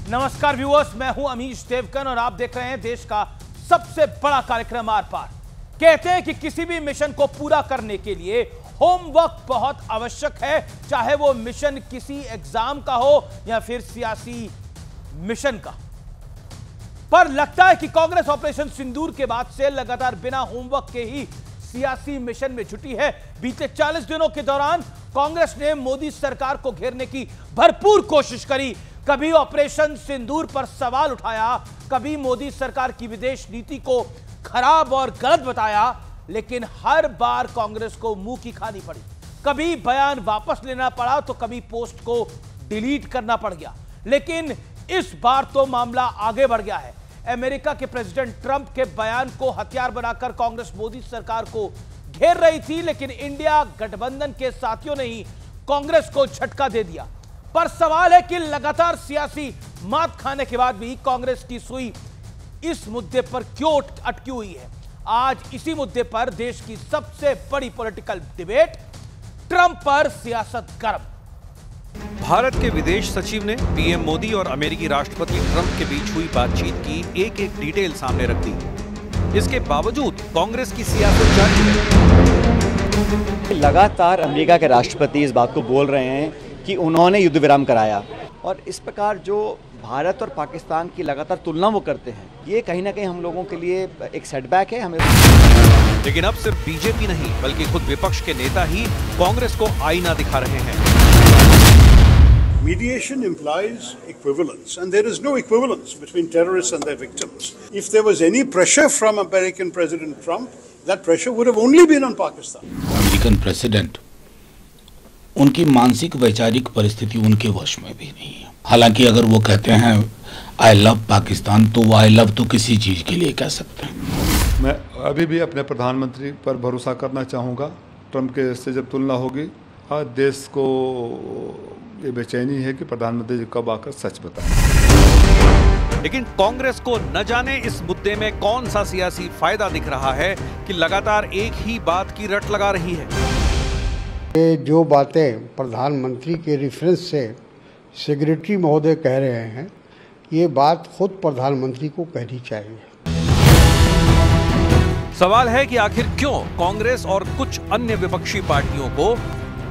नमस्कार व्यूअर्स, मैं हूं अमीश देवगन और आप देख रहे हैं देश का सबसे बड़ा कार्यक्रम आर पार। कहते हैं कि किसी भी मिशन को पूरा करने के लिए होमवर्क बहुत आवश्यक है, चाहे वो मिशन किसी एग्जाम का हो या फिर सियासी मिशन का। पर लगता है कि कांग्रेस ऑपरेशन सिंदूर के बाद से लगातार बिना होमवर्क के ही सियासी मिशन में जुटी है। बीते 40 दिनों के दौरान कांग्रेस ने मोदी सरकार को घेरने की भरपूर कोशिश करी। कभी ऑपरेशन सिंदूर पर सवाल उठाया, कभी मोदी सरकार की विदेश नीति को खराब और गलत बताया, लेकिन हर बार कांग्रेस को मुंह की खानी पड़ी। कभी बयान वापस लेना पड़ा तो कभी पोस्ट को डिलीट करना पड़ गया। लेकिन इस बार तो मामला आगे बढ़ गया है। अमेरिका के प्रेसिडेंट ट्रंप के बयान को हथियार बनाकर कांग्रेस मोदी सरकार को घेर रही थी, लेकिन इंडिया गठबंधन के साथियों ने ही कांग्रेस को झटका दे दिया। पर सवाल है कि लगातार सियासी मात खाने के बाद भी कांग्रेस की सुई इस मुद्दे पर क्यों अटकी हुई है। आज इसी मुद्दे पर देश की सबसे बड़ी पॉलिटिकल डिबेट, ट्रंप पर सियासत गर्म। भारत के विदेश सचिव ने पीएम मोदी और अमेरिकी राष्ट्रपति ट्रंप के बीच हुई बातचीत की एक डिटेल सामने रख दी। इसके बावजूद कांग्रेस की सियासत जारी है। लगातार अमेरिका के राष्ट्रपति इस बात को बोल रहे हैं कि उन्होंने युद्ध विराम कराया, और इस प्रकार जो भारत और पाकिस्तान की लगातार तुलना वो करते हैं, ये कहीं ना कहीं हम लोगों के लिए एक सेटबैक है। हमें लेकिन अब सिर्फ बीजेपी नहीं बल्कि खुद विपक्ष के नेता ही कांग्रेस को आईना दिखा रहे हैं। Mediation implies equivalence, and there is no equivalence between terrorists and their victims. If there was any pressure from American President Trump, that pressure would have only been on Pakistan. American president, उनकी मानसिक वैचारिक परिस्थिति उनके वश में भी नहीं है। हालांकि अगर वो कहते हैं आई लव पाकिस्तान, तो वो आई लव तो किसी चीज़ के लिए कह सकते हैं। मैं अभी भी अपने प्रधानमंत्री पर भरोसा करना चाहूँगा। ट्रंप के से जब तुलना होगी, देश को ये बेचैनी है कि प्रधानमंत्री जी कब आकर सच बताएं। लेकिन कांग्रेस को न जाने इस मुद्दे में कौन सा सियासी फायदा दिख रहा है कि लगातार एक ही बात की रट लगा रही है। ये जो बातें प्रधानमंत्री के रेफरेंस से सेक्रेटरी महोदय कह रहे हैं, ये बात खुद प्रधानमंत्री को कहनी चाहिए। सवाल है कि आखिर क्यों कांग्रेस और कुछ अन्य विपक्षी पार्टियों को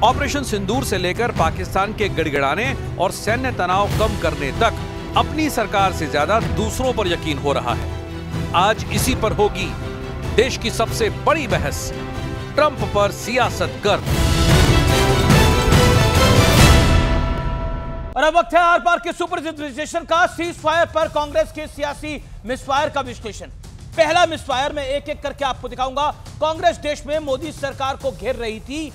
ऑपरेशन सिंदूर से लेकर पाकिस्तान के गिड़गिड़ाने और सैन्य तनाव कम करने तक अपनी सरकार से ज्यादा दूसरों पर यकीन हो रहा है। आज इसी पर होगी देश की सबसे बड़ी बहस, ट्रंप पर सियासत गर्म। और अब वक्त है आर पार के सुपरहिट विश्लेषण का। सीज फायर पर कांग्रेस के सियासी मिसफायर का विश्लेषण। पहला मिसफायर मैं एक एक करके आपको दिखाऊंगा। कांग्रेस देश में मोदी सरकार को घेर रही थी,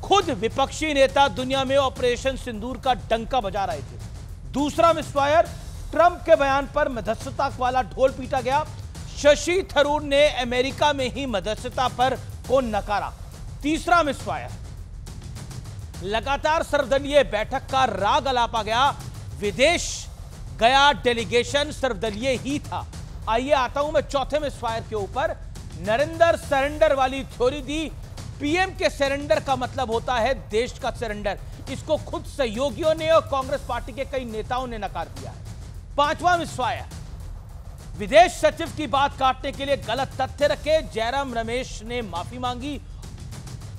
खुद विपक्षी नेता दुनिया में ऑपरेशन सिंदूर का डंका बजा रहे थे। दूसरा मिसफायर, ट्रंप के बयान पर मध्यस्थता वाला ढोल पीटा गया। शशि थरूर ने अमेरिका में ही मध्यस्थता पर को नकारा। तीसरा मिसफायर, लगातार सर्वदलीय बैठक का राग अलापा गया। विदेश गया डेलीगेशन सर्वदलीय ही था। आइए आता हूं मैं चौथे मिसफायर के ऊपर। नरेंद्र सरेंडर वाली थ्योरी दी। पीएम के सरेंडर का मतलब होता है देश का सरेंडर। इसको खुद सहयोगियों ने और कांग्रेस पार्टी के कई नेताओं ने नकार दिया है। पांचवा मिसफायर, विदेश सचिव की बात काटने के लिए गलत तथ्य रखे। जयराम रमेश ने माफी मांगी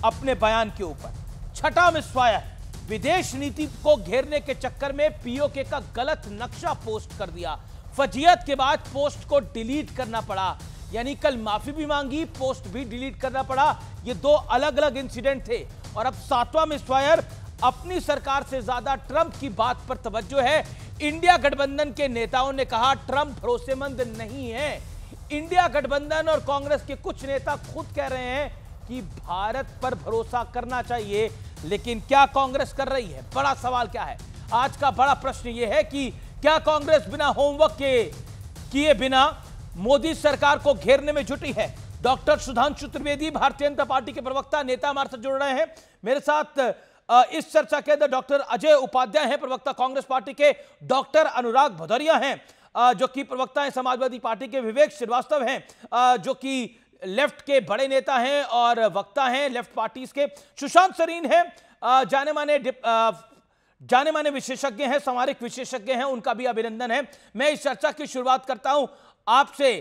अपने बयान के ऊपर। छठा मिसफायर, विदेश नीति को घेरने के चक्कर में पीओके का गलत नक्शा पोस्ट कर दिया। फजीयत के बाद पोस्ट को डिलीट करना पड़ा, यानी कल माफी भी मांगी, पोस्ट भी डिलीट करना पड़ा। ये दो अलग अलग इंसिडेंट थे। और अब सातवां मिसफायर, अपनी सरकार से ज्यादा ट्रंप की बात पर तवज्जो है। इंडिया गठबंधन के नेताओं ने कहा ट्रंप भरोसेमंद नहीं है। इंडिया गठबंधन और कांग्रेस के कुछ नेता खुद कह रहे हैं कि भारत पर भरोसा करना चाहिए, लेकिन क्या कांग्रेस कर रही है? बड़ा सवाल क्या है? आज का बड़ा प्रश्न यह है कि क्या कांग्रेस बिना होमवर्क के किए बिना मोदी सरकार को घेरने में जुटी है? डॉक्टर सुधांशु त्रिवेदी, भारतीय जनता पार्टी के प्रवक्ता, नेता हमारे साथ जुड़ रहे हैं। मेरे साथ इस चर्चा के अंदर डॉक्टर अजय उपाध्याय हैं, प्रवक्ता कांग्रेस पार्टी के। डॉक्टर अनुराग भदौरिया हैं, जो कि प्रवक्ता हैं समाजवादी पार्टी के। विवेक श्रीवास्तव हैं, जो कि लेफ्ट के बड़े नेता हैं और वक्ता हैं लेफ्ट पार्टीज के। सुशांत सरीन हैं, जाने माने जाने माने विशेषज्ञ हैं, सामरिक विशेषज्ञ हैं, उनका भी अभिनंदन है। मैं इस चर्चा की शुरुआत करता हूं आपसे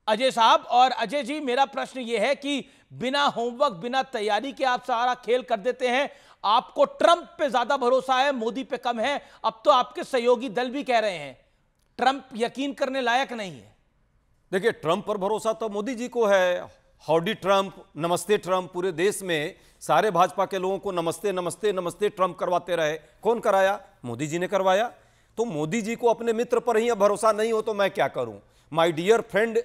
अजय साहब। और अजय जी, मेरा प्रश्न यह है कि बिना होमवर्क, बिना तैयारी के आप सारा खेल कर देते हैं। आपको ट्रंप पे ज्यादा भरोसा है, मोदी पे कम है। अब तो आपके सहयोगी दल भी कह रहे हैं ट्रंप यकीन करने लायक नहीं है। देखिए, ट्रंप पर भरोसा तो मोदी जी को है। हाउडी ट्रंप, नमस्ते ट्रंप, पूरे देश में सारे भाजपा के लोगों को नमस्ते नमस्ते नमस्ते ट्रंप करवाते रहे। कौन कराया? मोदी जी ने करवाया। तो मोदी जी को अपने मित्र पर ही अब भरोसा नहीं हो तो मैं क्या करूं? माय डियर फ्रेंड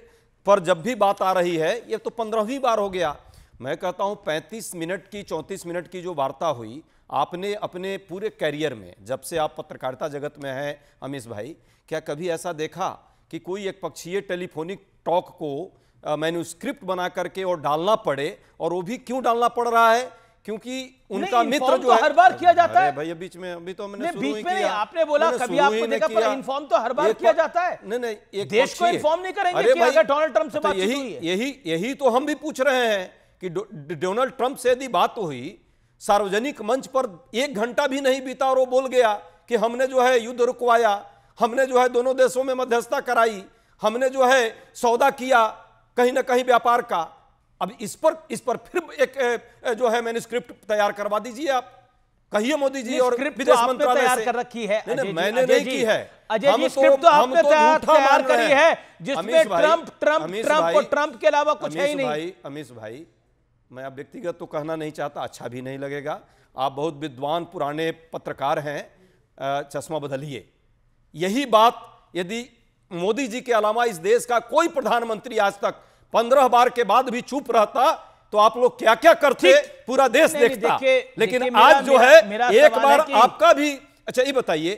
पर जब भी बात आ रही है, ये तो 15वीं बार हो गया। मैं कहता हूं 35 मिनट की, 34 मिनट की जो वार्ता हुई, आपने अपने पूरे कैरियर में, जब से आप पत्रकारिता जगत में हैं अमीश भाई, क्या कभी ऐसा देखा कि कोई एक पक्षीय टेलीफोनिक टॉक को मैन्यूस्क्रिप्ट बना करके और डालना पड़े? और वो भी क्यों डालना पड़ रहा है? क्योंकि उनका मित्र जो है, हर बार किया जाता है भाई। बीच में अभी तो मैंने बीच में नहीं, आपने बोला कभी आपको देखा, पर इन्फॉर्म तो हर बार किया जाता है। नहीं, देश को इन्फॉर्म नहीं करेंगे कि अगर डोनाल्ड ट्रंप से बातचीत हुई है। यही तो हम भी पूछ रहे हैं कि डोनाल्ड ट्रंप से यदि बात हुई, सार्वजनिक मंच पर 1 घंटा भी नहीं बीता और वो बोल गया कि हमने जो है युद्ध रुकवाया, हमने जो है दोनों देशों में मध्यस्थता कराई, हमने जो है सौदा किया कहीं ना कहीं व्यापार का। अब इस पर फिर एक जो है मैन्यूस्क्रिप्ट तैयार करवा दीजिए आप, कहिए मोदी जी। और विदेश मंत्रालय तैयार कर रखी है। मैंने नहीं की है। अजय जी, स्क्रिप्ट तो आपने तैयार करी है जिसमें ट्रंप के अलावा कुछ है ही नहीं। अमीश भाई, मैं अब व्यक्तिगत तो कहना नहीं चाहता, अच्छा भी नहीं लगेगा। आप बहुत विद्वान पुराने पत्रकार हैं, चश्मा बदलिए। यही बात यदि मोदी जी के अलावा इस देश का कोई प्रधानमंत्री आज तक 15 बार के बाद भी चुप रहता तो आप लोग क्या क्या करते, पूरा देश देखता। लेकिन आज जो है एक बार आपका भी, अच्छा ये बताइए,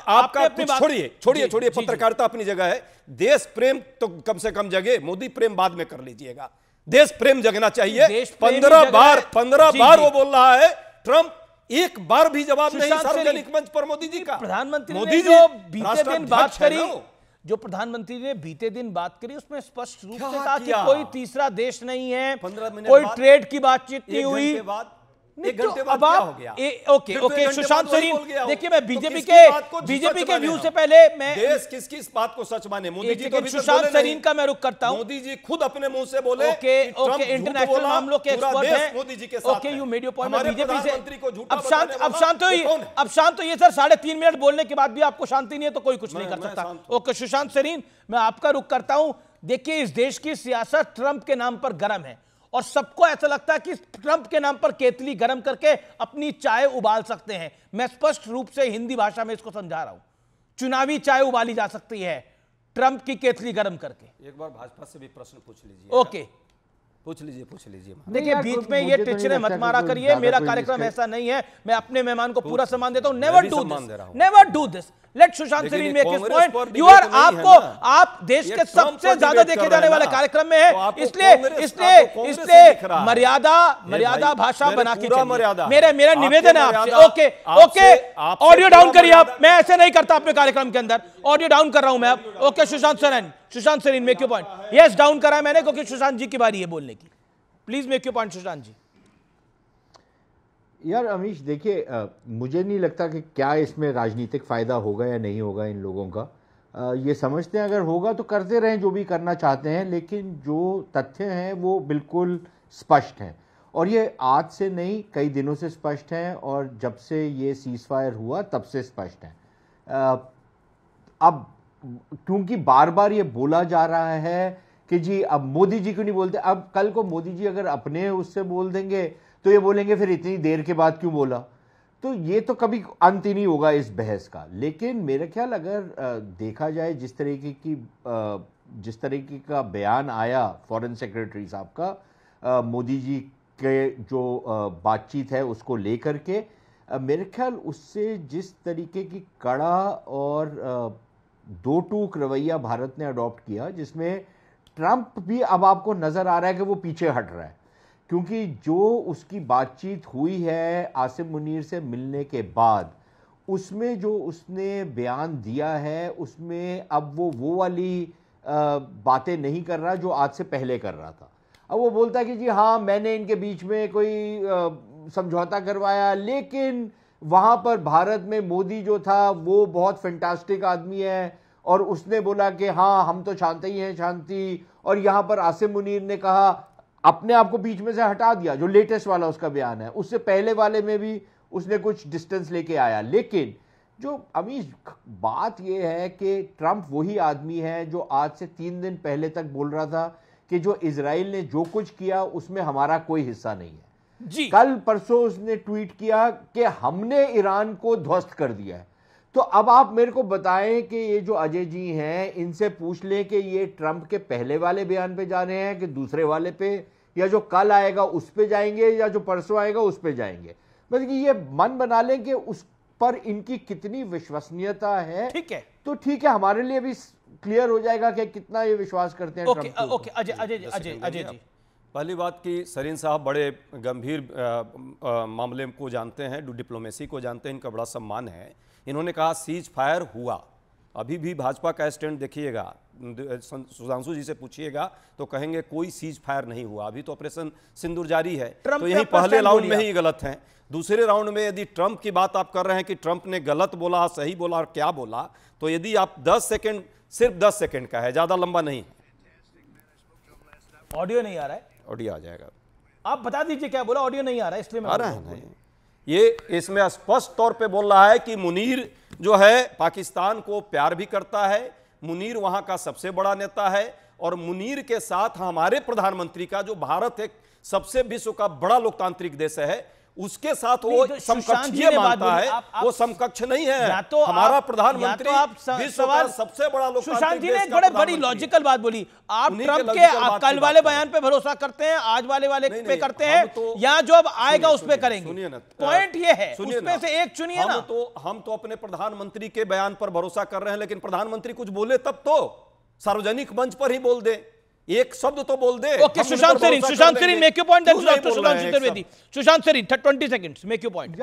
आपका छोड़िए पत्रकारिता अपनी जगह है, देश प्रेम तो कम से कम जगे, मोदी प्रेम बाद में कर लीजिएगा। देश प्रेम जगना चाहिए। 15 बार वो बोल रहा है ट्रंप, एक बार भी जवाब नहीं सार्वजनिक मंच पर मोदी जी का। प्रधानमंत्री ने जो बीते दिन बात करी, जो प्रधानमंत्री ने बीते दिन बात करी, उसमें स्पष्ट रूप से कहा कि कोई तीसरा देश नहीं है, कोई ट्रेड की बातचीत नहीं हुई। एक घंटे बाद क्या हो गया? ओके सुशांत सरीन, देखिए मैं बीजेपी के व्यू से पहले मैं देश किस बात को सच माने? मोदी जी तो सुशांत सरीन का मैं रुख करता हूं। मोदी जी खुद अपने मुंह से बोले ओके इंटरनेशनल मामलों के एक्सपर्ट हैं मोदी जी के साथ। Okay you made your point. BJP से अब शांत होइए सर। 3.5 मिनट बोलने के बाद भी आपको शांति नहीं है तो कोई कुछ नहीं कर सकता। ओके सुशांत सरीन, मैं आपका रुख करता हूं। देखिए, इस देश की सियासत ट्रंप के नाम पर गर्म है और सबको ऐसा लगता है कि ट्रंप के नाम पर केतली गर्म करके अपनी चाय उबाल सकते हैं। मैं स्पष्ट रूप से हिंदी भाषा में इसको समझा रहा हूं। चुनावी चाय उबाली जा सकती है ट्रंप की केतली गर्म करके। एक बार भाजपा से भी प्रश्न पूछ लीजिए। ओके, पूछ लीजिए। देखिए, बीच में ये टिचरे मत मारा करिए, मेरा कार्यक्रम ऐसा नहीं है। मैं अपने मेहमान को पूरा सम्मान देता हूं। Never do this. Let Sushant Sareen make his point. You are, आप देश के सबसे ज्यादा देखे जाने वाले कार्यक्रम में है, इसलिए मर्यादा भाषा बना के चलिए। मेरा निवेदन है आपसे। ओके, ऑडियो डाउन करिए आप। मैं ऐसे नहीं करता अपने कार्यक्रम के अंदर, ऑडियो डाउन कर रहा हूं मैं अब। Okay Sushant Sareen make your point. Yes, down करा है मैंने क्योंकि सुशांत जी की बारी है बोलने की। Please make your point Sushant ji. यार अमीश, देखिए, मुझे नहीं लगता कि क्या इसमें राजनीतिक फ़ायदा होगा या नहीं होगा इन लोगों का। ये समझते हैं अगर होगा तो करते रहें जो भी करना चाहते हैं, लेकिन जो तथ्य हैं वो बिल्कुल स्पष्ट हैं और ये आज से नहीं कई दिनों से स्पष्ट हैं और जब से ये सीज़ फायर हुआ तब से स्पष्ट हैं। अब क्योंकि बार बार ये बोला जा रहा है कि जी अब मोदी जी क्यों नहीं बोलते, अब कल को मोदी जी अगर अपने उससे बोल देंगे तो ये बोलेंगे फिर इतनी देर के बाद क्यों बोला। तो ये तो कभी अंत ही नहीं होगा इस बहस का। लेकिन मेरा ख्याल अगर देखा जाए जिस तरीके का बयान आया फॉरेन सेक्रेटरी साहब का मोदी जी के जो बातचीत है उसको लेकर के, मेरे ख्याल उससे जिस तरीके की कड़ा और दो टूक रवैया भारत ने अडॉप्ट किया, जिसमें ट्रंप भी अब आपको नज़र आ रहा है कि वो पीछे हट रहा है, क्योंकि जो उसकी बातचीत हुई है आसिम मुनीर से मिलने के बाद, उसमें जो उसने बयान दिया है उसमें अब वो वाली बातें नहीं कर रहा जो आज से पहले कर रहा था। अब वो बोलता है कि जी हाँ मैंने इनके बीच में कोई समझौता करवाया, लेकिन वहां पर भारत में मोदी जो था वो बहुत फैंटास्टिक आदमी है और उसने बोला कि हाँ हम तो चाहते ही हैं शांति, और यहां पर आसिम मुनीर ने कहा, अपने आप को बीच में से हटा दिया, जो लेटेस्ट वाला उसका बयान है, उससे पहले वाले में भी उसने कुछ डिस्टेंस लेके आया। लेकिन जो अमीश बात यह है कि ट्रंप वही आदमी है जो आज से 3 दिन पहले तक बोल रहा था कि जो इजराइल ने जो कुछ किया उसमें हमारा कोई हिस्सा नहीं है जी। कल परसों उसने ट्वीट किया कि हमने ईरान को ध्वस्त कर दिया है। तो अब आप मेरे को बताएं कि ये जो अजय जी हैं इनसे पूछ लें कि ये ट्रंप के पहले वाले बयान पे जा रहे हैं कि दूसरे वाले पे, या जो कल आएगा उस पे जाएंगे, या जो परसों आएगा उस पे जाएंगे। मतलब ये मन बना लें कि उस पर इनकी कितनी विश्वसनीयता है। ठीक है, तो ठीक है, हमारे लिए भी क्लियर हो जाएगा कि कितना ये विश्वास करते हैं। ओके, अजय जी, पहली बात कि सरीन साहब बड़े गंभीर मामले को जानते हैं, डिप्लोमेसी को जानते हैं, इनका बड़ा सम्मान है। इन्होंने कहा सीज फायर हुआ। अभी भी भाजपा का स्टैंड देखिएगा, सुधांशु जी से पूछिएगा तो कहेंगे कोई सीज फायर नहीं हुआ, अभी तो ऑपरेशन सिंदूर जारी है। तो यही पहले राउंड में ही गलत हैं। दूसरे राउंड में यदि ट्रंप की बात आप कर रहे हैं कि ट्रंप ने गलत बोला, सही बोला और क्या बोला, तो यदि आप 10 सेकंड, सिर्फ 10 सेकंड का है, ज्यादा लंबा नहीं है। ऑडियो नहीं आ रहा है, ऑडियो आ जाएगा, आप बता दीजिए क्या बोला। ऑडियो नहीं आ रहा है इसलिए मैं आ रहा है नहीं। ये इसमें स्पष्ट तौर पे बोल रहा है कि मुनीर जो है पाकिस्तान को प्यार भी करता है, मुनीर वहां का सबसे बड़ा नेता है, और मुनीर के साथ हमारे प्रधानमंत्री का, जो भारत एक सबसे विश्व का बड़ा लोकतांत्रिक देश है, उसके साथ वो समकक्षीय मानता है। वो समकक्ष नहीं है। तो हमारा प्रधानमंत्री विश्व का सबसे बड़ा लोकतांत्रिक सुशांत जी ने एक बड़े बड़ी लॉजिकल बात बोली। आप ट्रंप के कल वाले बयान पे भरोसा करते हैं, आज वाले पे करते हैं, या जो अब आएगा उस पे करेंगे? पॉइंट ये है, उसमें से एक चुनिए ना। हम तो अपने प्रधानमंत्री के बयान पर भरोसा कर रहे हैं, लेकिन प्रधानमंत्री कुछ बोले तब तो सार्वजनिक मंच पर ही बोल दे, एक शब्द तो बोल दे। Okay, Sushant Sareen make your point, then doctor Sudhanshu Chaturvedi. Sushant Sareen 20 seconds, make your point.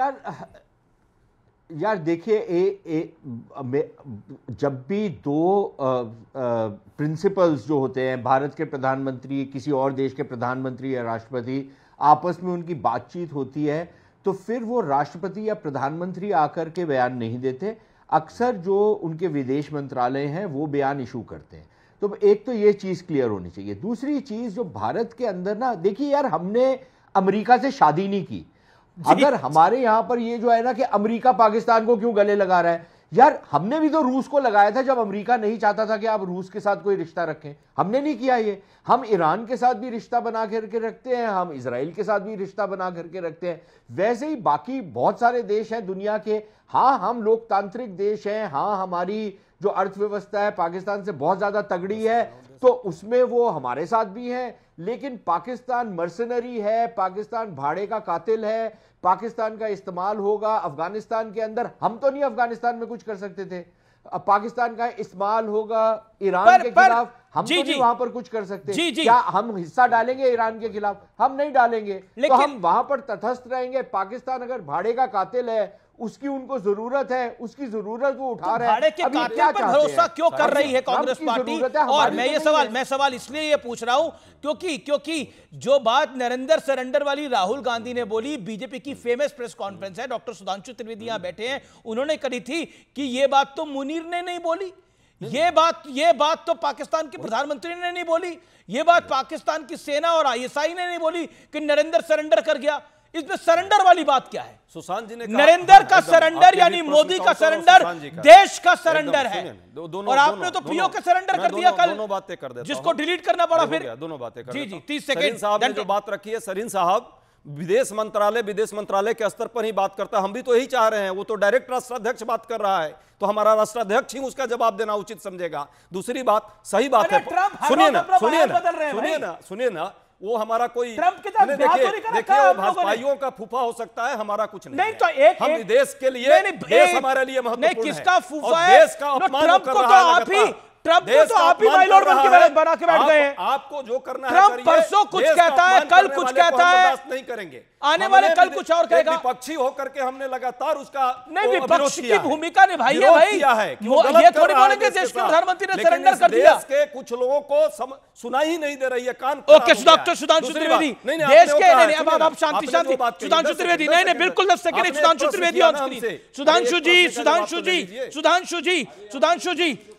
यार देखिए, जब भी दो प्रिंसिपल्स जो होते हैं, भारत के प्रधानमंत्री, किसी और देश के प्रधानमंत्री या राष्ट्रपति, आपस में उनकी बातचीत होती है, तो फिर वो राष्ट्रपति या प्रधानमंत्री आकर के बयान नहीं देते। अक्सर जो उनके विदेश मंत्रालय हैं वो बयान इशू करते हैं। तो एक तो ये चीज क्लियर होनी चाहिए। दूसरी चीज, जो भारत के अंदर ना, देखिए यार, हमने अमेरिका से शादी नहीं की। अगर हमारे यहां पर ये जो है ना कि अमेरिका पाकिस्तान को क्यों गले लगा रहा है, यार हमने भी तो रूस को लगाया था जब अमेरिका नहीं चाहता था कि आप रूस के साथ कोई रिश्ता रखें। हमने नहीं किया ये। हम ईरान के साथ भी रिश्ता बना करके रखते हैं, हम इजराइल के साथ भी रिश्ता बना करके रखते हैं। वैसे ही बाकी बहुत सारे देश हैं दुनिया के। हाँ, हम लोकतांत्रिक देश हैं, हाँ हमारी जो अर्थव्यवस्था है पाकिस्तान से बहुत ज्यादा तगड़ी है, तो उसमें वो हमारे साथ भी हैं। लेकिन पाकिस्तान मर्सनरी है, पाकिस्तान भाड़े का कातिल है, पाकिस्तान का इस्तेमाल होगा अफगानिस्तान के अंदर। हम तो नहीं अफगानिस्तान में कुछ कर सकते थे, अब पाकिस्तान का इस्तेमाल होगा ईरान के खिलाफ, हम तो नहीं वहां पर कुछ कर सकते। क्या हम हिस्सा डालेंगे ईरान के खिलाफ? हम नहीं डालेंगे। तो हम वहां पर तटस्थ रहेंगे। पाकिस्तान अगर भाड़े का कातिल है, उसकी उनको जरूरत है, उसकी जरूरत वो उठा रहे हैं। भाड़े के कातिल पर भरोसा क्यों कर रही है कांग्रेस पार्टी? और मैं सवाल इसलिए ये पूछ रहा हूं क्योंकि जो बात नरेंद्र सरेंडर वाली राहुल गांधी ने बोली, बीजेपी की फेमस प्रेस कॉन्फ्रेंस है, डॉक्टर सुधांशु त्रिवेदी यहां बैठे हैं, उन्होंने कही थी कि ये बात तो मुनीर ने नहीं बोली, ये बात तो पाकिस्तान के प्रधानमंत्री ने नहीं बोली, ये बात पाकिस्तान की सेना और आईएसआई ने नहीं बोली कि नरेंद्र सरेंडर कर गया। इसमें सरेंडर वाली बात क्या है? सुशांत जी ने नरेंद्र का सरेंडर यानी मोदी का सरेंडर देश का सरेंडर है, और आपने तो पीओ का सरेंडर कर दिया कल, दोनों बातें कर देता हूं, जिसको डिलीट करना पड़ा फिर। दोनों बातें कर जी 30 सेकंड। साहब ने जो बात रखी है, सरीन साहब विदेश मंत्रालय के स्तर पर ही बात करता है। हम भी तो यही चाह रहे हैं। वो तो डायरेक्ट राष्ट्राध्यक्ष बात कर रहा है, तो हमारा राष्ट्राध्यक्ष ही उसका जवाब देना उचित समझेगा। दूसरी बात, सही बात है, सुनिए ना, वो हमारा कोई देखिए वो भाजपाइयों का फूफा हो सकता है, हमारा कुछ नहीं। तो हम देश के लिए, देश हमारे लिए महत्वपूर्ण है। किसका फूफा है? देश का अपमान कर रहा है। ट्रम्प को तो आप ही माई लॉर्ड बना के बैठ गए हैं। आपको जो करना है ट्रम्प परसों कुछ कहता है, कल कुछ कहता है, नहीं करेंगे, आने वाले कल कुछ और कहेगा। विपक्षी होकर के हमने लगातार उसका नहीं, विपक्ष की भूमिका निभाई है भाई। ये थोड़ी बोलेंगे देश के प्रधानमंत्री ने सरेंडर कर दिया। देश के कुछ लोगों को सुना ही नहीं दे रही है, कान। ओके, डॉक्टर सुधांशु त्रिवेदी, देश के नहीं, अब आप शांति सुधांशु त्रिवेदी, नहीं बिल्कुल 10 second. Sudhanshu Trivedi on screen.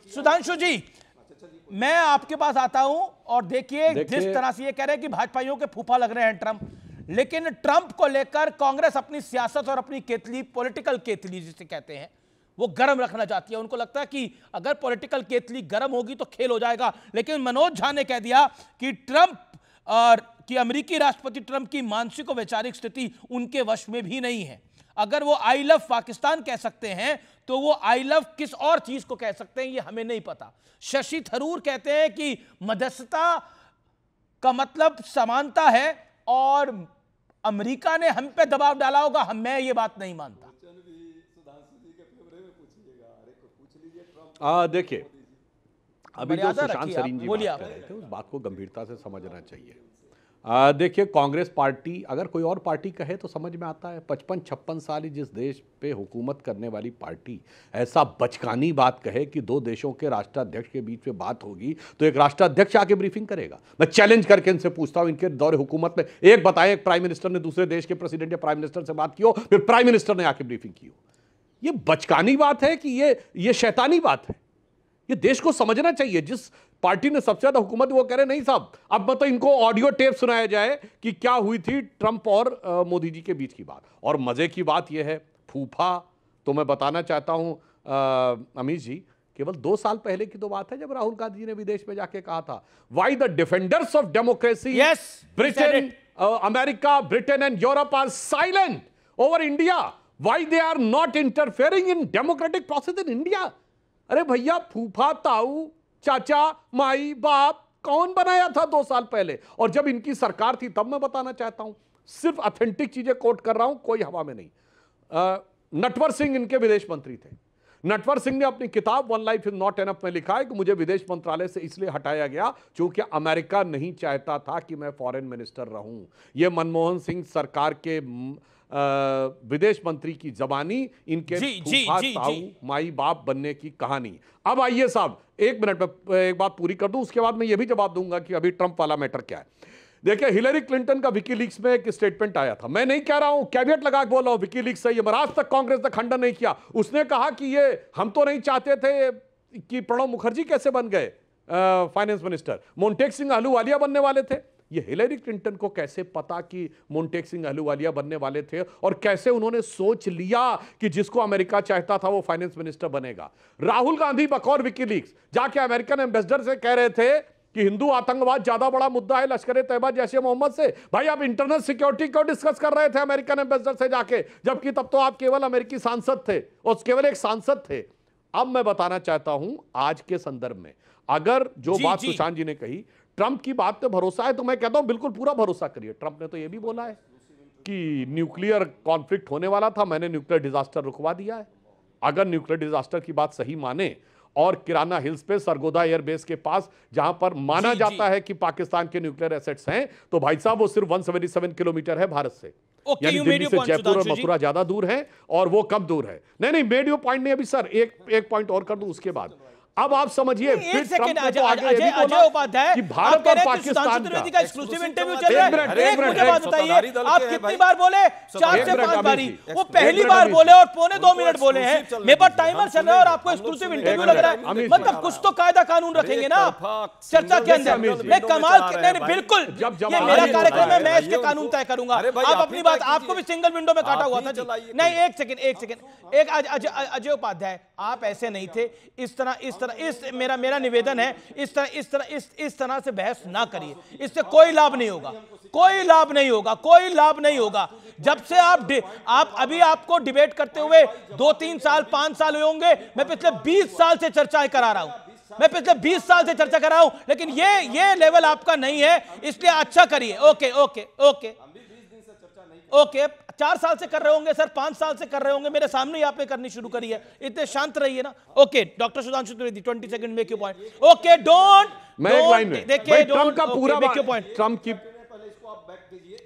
Sudhanshu ji, मैं आपके पास आता हूं और देखिए जिस तरह से ये कह रहे हैं कि भाजपाइयों के फूफा लग रहे हैं ट्रंप, लेकिन ट्रंप को लेकर कांग्रेस अपनी सियासत और अपनी केतली, पॉलिटिकल केतली जिसे कहते हैं, वो गर्म रखना चाहती है। उनको लगता है कि अगर पॉलिटिकल केतली गर्म होगी तो खेल हो जाएगा। लेकिन मनोज झा ने कह दिया कि ट्रंप और कि अमेरिकी राष्ट्रपति ट्रंप की मानसिक और वैचारिक स्थिति उनके वश में भी नहीं है। अगर वो आई लव पाकिस्तान कह सकते हैं तो वो आई लव किस और चीज को कह सकते हैं, ये हमें नहीं पता। शशि थरूर कहते हैं कि मध्यस्थता का मतलब समानता है और अमेरिका ने हम पे दबाव डाला होगा, मैं ये बात नहीं मानता। देखिए, अभी जो सुशांत सरीन जी बात कर रहे थे उस बात को गंभीरता से समझना चाहिए। देखिए, कांग्रेस पार्टी अगर कोई और पार्टी कहे तो समझ में आता है। 55-56 साल जिस देश पे हुकूमत करने वाली पार्टी ऐसा बचकानी बात कहे कि दो देशों के राष्ट्राध्यक्ष के बीच में बात होगी तो एक राष्ट्राध्यक्ष आके ब्रीफिंग करेगा। मैं चैलेंज करके इनसे पूछता हूं, इनके दौरे हुकूमत में एक बताएं, एक प्राइम मिनिस्टर ने दूसरे देश के प्रेसिडेंट या प्राइम मिनिस्टर से बात की हो, फिर प्राइम मिनिस्टर ने आके ब्रीफिंग की हो। ये बचकानी बात है कि ये शैतानी बात है। ये देश को समझना चाहिए। जिस पार्टी ने सबसे ज्यादा हुकूमत, वो कह रहे नहीं साहब अब मतलब इनको ऑडियो टेप सुनाया जाए कि क्या हुई थी ट्रंप और मोदी जी के बीच की बात। और मजे की बात यह है, फूफा तो मैं बताना चाहता हूं अमित जी, केवल 2 साल पहले की तो बात है जब राहुल गांधी जी ने विदेश में जाके कहा था, why the defenders of democracy Britain, America, Britain and Europe are silent over India, why they are not interfering in democratic process in India. अरे भैया, फूफा, ताऊ, चाचा, माई, बाप कौन बनाया था 2 साल पहले? और जब इनकी सरकार थी तब मैं बताना चाहता हूं, सिर्फ ऑथेंटिक चीजें कोट कर रहा हूं, कोई हवा में नहीं। नटवर सिंह इनके विदेश मंत्री थे। नटवर सिंह ने अपनी किताब one life is not enough में लिखा है कि मुझे विदेश मंत्रालय से इसलिए हटाया गया क्योंकि अमेरिका नहीं चाहता था कि मैं फॉरेन मिनिस्टर रहूं। यह मनमोहन सिंह सरकार के विदेश मंत्री की जबानी, इनके फूफा, ताऊ, माई, बाप बनने की कहानी। अब आइए साहब, 1 मिनट में एक बात पूरी कर दूं, उसके बाद मैं ये भी जवाब दूंगा कि अभी ट्रंप वाला मैटर क्या है। देखिए, हिलरी क्लिंटन का विकीलीक्स में एक स्टेटमेंट आया था। मैं नहीं कह रहा हूं, कैविएट लगा के बोल रहा हूं विकीलीक्स से, ये आज तक कांग्रेस ने खंडन नहीं किया। उसने कहा कि ये हम तो नहीं चाहते थे कि प्रणब मुखर्जी कैसे बन गए फाइनेंस मिनिस्टर, मोंटेक सिंह अहलूवालिया बनने वाले थे। ये हिलरी क्लिंटन को कैसे पता कि मोंटेक सिंह अहलूवालिया बनने वाले थे, और कैसे उन्होंने सोच लिया कि जिसको अमेरिका चाहता था वो फाइनेंस मिनिस्टर बनेगा। राहुल गांधी बकौर विकीलीक्स जाके अमेरिकन एम्बेसडर से कह रहे थे कि हिंदू आतंकवाद ज्यादा बड़ा मुद्दा है लश्कर तैयबा जैसे मोहम्मद से। भाई, आप इंटरनल सिक्योरिटी क्यों डिस्कस कर रहे थे अमेरिकन एम्बेसडर से जाके, जबकि तब तो आप केवल अमेरिकी सांसद थे और केवल एक सांसद थे। अब मैं बताना चाहता हूं आज के संदर्भ में, अगर जो बात सुशांत जी ने कही ट्रंप की बात पे भरोसा है तो मैं कहता हूं बिल्कुल पूरा भरोसा करिए। ट्रंप ने तो यह भी बोला है कि न्यूक्लियर कॉन्फ्लिक्ट होने वाला था, मैंने न्यूक्लियर डिजास्टर रुकवा दिया है। अगर न्यूक्लियर डिजास्टर की बात सही माने और किराना हिल्स पे सरगोदा एयरबेस के पास जहां पर माना जाता है कि पाकिस्तान के न्यूक्लियर एसेट्स हैं, तो भाई साहब वो सिर्फ 177 किलोमीटर है भारत से। यानी दिल्ली से जयपुर और मथुरा ज्यादा दूर है और वो कम दूर है। नहीं मेड यू पॉइंट नहीं अभी सर, एक पॉइंट और कर दूं उसके बाद। अब आप समझिए, अजय उपाध्याय, कि भारत और पाकिस्तान का एक्सक्लूसिव इंटरव्यू चल रहा है। एक मुझे बात बताइए, आप कितनी बार बोले? 4 से 5 बारी। वो पहली बार बोले और 2.25 मिनट बोले हैं। मेरे पास टाइमर चल रहा है और आपको एक्सक्लूसिव इंटरव्यू लग रहा है। मतलब कुछ तो कायदा कानून रखेंगे ना चर्चा के अंदर। मैं कमाल, बिल्कुल ये मेरा कार्यक्रम है, मैं इसके कानून तय करूंगा। आप अपनी बात, आपको भी सिंगल विंडो में काटा हुआ था। नहीं, एक सेकंड, अजय उपाध्याय, आप ऐसे नहीं थे। इस तरह मेरा निवेदन है, इस तरह से बहस ना करिए। इससे कोई लाभ नहीं होगा। जब से आप अभी आपको डिबेट करते हुए 2-3 साल 5 साल हुए होंगे। मैं पिछले 20 साल से चर्चाएं करा रहा हूं, लेकिन ये लेवल आपका नहीं है, इसलिए अच्छा करिए। ओके, 4 साल से कर रहे होंगे सर, 5 साल से कर रहे होंगे, मेरे सामने ही आपने करनी शुरू करी है, इतने शांत रहिए ना। Okay doctor Sudhanshu Trivedi 20 second make your point. Okay don't, मैं एक लाइन में देखिए ट्रम्प का पूरा पॉइंट, ट्रम्प की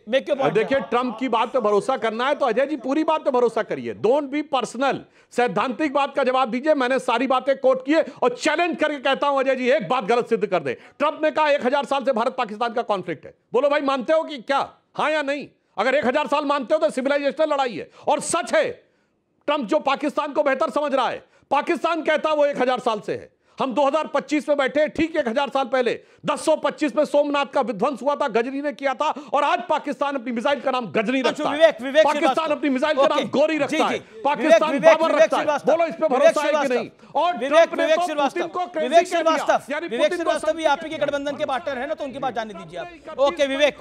देखिए ट्रम्प की बात पे भरोसा करना है तो अजय जी पूरी बात पे भरोसा करिए, डोंट बी पर्सनल, सैद्धांतिक बात का जवाब दीजिए। मैंने सारी बातें कोट किए और चैलेंज करके कहता हूं अजय जी एक बात गलत सिद्ध कर दे। ट्रम्प ने कहा 1000 साल से भारत पाकिस्तान का कॉन्फ्लिक्ट है, बोलो भाई मानते हो कि क्या, हां या नहीं? अगर 1000 साल मानते हो तो सिविलाइजेशनल लड़ाई है, और सच है ट्रम्प जो पाकिस्तान को बेहतर समझ रहा है, पाकिस्तान कहता वो 1000 साल से है। हम 2025 में बैठे, ठीक 1000 साल पहले 1025 में सोमनाथ का विध्वंस हुआ था, गजनी ने किया था, और आज पाकिस्तान अपनी मिसाइल का नाम गजनी रखता है, पाकिस्तान अपनी मिसाइल का नाम गोरी रखता है, पाकिस्तान बाबर रखता है। बोलो इस पे भरोसा है कि नहीं? और विवेक श्रीवास्तव भी आप ही के गठबंधन के पार्टनर है ना, तो उनकी बात जाने दीजिए आप। ओके विवेक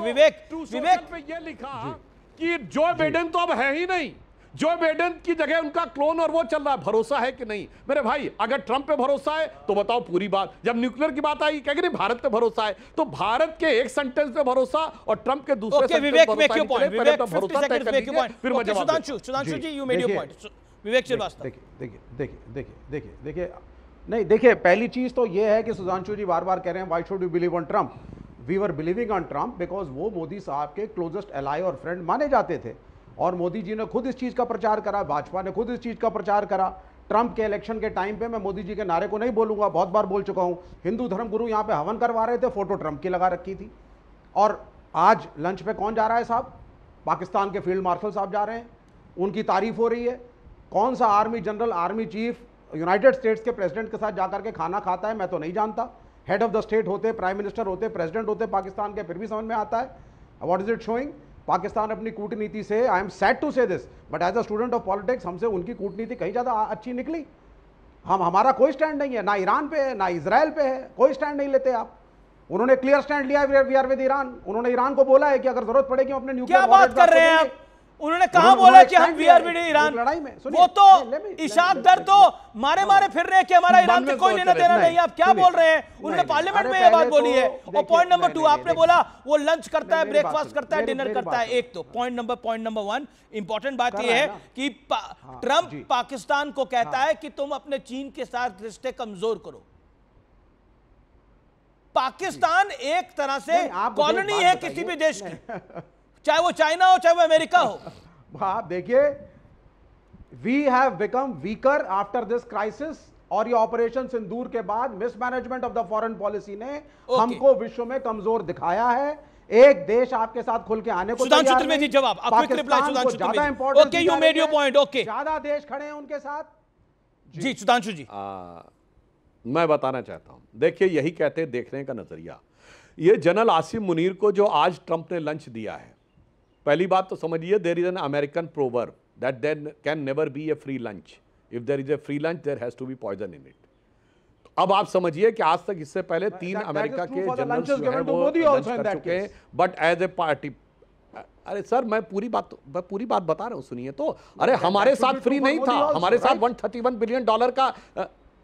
ये लिखा कि जो बाइडेन तो अब है ही नहीं, जो बाइडेन की जगह उनका क्लोन और वो चल रहा है, भरोसा है कि नहीं? मेरे भाई अगर ट्रंप पे भरोसा है तो बताओ पूरी बात। जब न्यूक्लियर की बात आई कह भारत पे भरोसा है, तो भारत के एक सेंटेंस पे भरोसा और ट्रंप के दूसरे फिर सुधांशु जी यू मेड योर पॉइंट। विवेक श्रीवास्तव देखिए नहीं, देखिए पहली चीज तो ये है कि सुधांशु जी बार बार कह रहे हैं why should you believe on Trump. We were believing on Trump because वो मोदी साहब के क्लोजेस्ट एलाई और फ्रेंड माने जाते थे, और मोदी जी ने खुद इस चीज का प्रचार करा, भाजपा ने खुद इस चीज का प्रचार करा। ट्रंप के इलेक्शन के टाइम पे मैं मोदी जी के नारे को नहीं बोलूंगा, बहुत बार बोल चुका हूं। हिंदू धर्मगुरु यहां पे हवन करवा रहे थे, फोटो ट्रंप की लगा रखी थी। और आज लंच पे कौन जा रहा है साहब? पाकिस्तान के फील्ड मार्शल साहब जा रहे हैं, उनकी तारीफ हो रही है। कौन सा army general, army chief United states के प्रेसिडेंट के साथ जाकर के खाना खाता है? मैं तो नहीं जानता। हेड ऑफ द स्टेट होते, प्राइम मिनिस्टर होते, प्रेसिडेंट होते पाकिस्तान के, फिर भी समझ में आता है। What is it showing? Pakistan अपनी कूटनीति से, I am sad to say this, but as a student of politics हमसे उनकी कूटनीति कहीं ज्यादा अच्छी निकली। हमारा कोई स्टैंड नहीं है, ना ईरान पे है ना इजराइल पे है, कोई स्टैंड नहीं लेते आप। उन्होंने क्लियर स्टैंड लिया है, वी आर विद ईरान। उन्होंने ईरान को बोला है कि अगर जरूरत पड़ेगी हम अपने न्यूक्लियर, क्या बात कर रहे हैं आप? उन्होंने कहा बोला कि हम वी आर विद ईरान लड़ाई में? वो तो इशाक दर तो मारे फिर रहे हैं कि हमारा ईरान से कोई लेना देना नहीं। आप क्या बोल रहे हैं? उन्होंने पार्लियामेंट में ये बात बोली है। और पॉइंट नंबर 2 आपने बोला वो लंच करता है, ब्रेकफास्ट करता है, डिनर करता है। एक तो पॉइंट नंबर 1 इंपॉर्टेंट बात यह है कि ट्रंप पाकिस्तान को कहता है कि तुम अपने चीन के साथ रिश्ते कमजोर करो। पाकिस्तान एक तरह से कॉलोनी है किसी भी देश की, चाहे वो चाइना हो चाहे वो अमेरिका हो। आप देखिए, we have become weaker after this crisis, और ये ऑपरेशन सिंदूर के बाद mismanagement of the foreign policy ने हमको विश्व में कमजोर दिखाया है। एक देश आपके साथ खुल के आने को सुधांशु त्रिवेदी जवाब, quick reply Sudhanshu Trivedi. Okay you made your point. Okay, ज्यादा देश खड़े हैं उनके साथ। जी सुधांशु जी, मैं बताना चाहता हूं, देखिए यही कहते हैं देखने का नजरिया। ये जनरल आसिम मुनीर को जो आज ट्रंप ने लंच दिया है, पहली बात तो समझिए, there is an American proverb that there can never be a free lunch, if there is a free lunch there has to be poison in it. अब आप समझिए कि आज तक इससे पहले 3 अमेरिका के जनरल्स जो हैं वो लंच कर चुके हैं, बट एज ए पार्टी। अरे सर मैं पूरी बात बता रहा हूं, सुनिए तो। अरे हमारे साथ फ्री नहीं था, हमारे साथ $131 बिलियन का।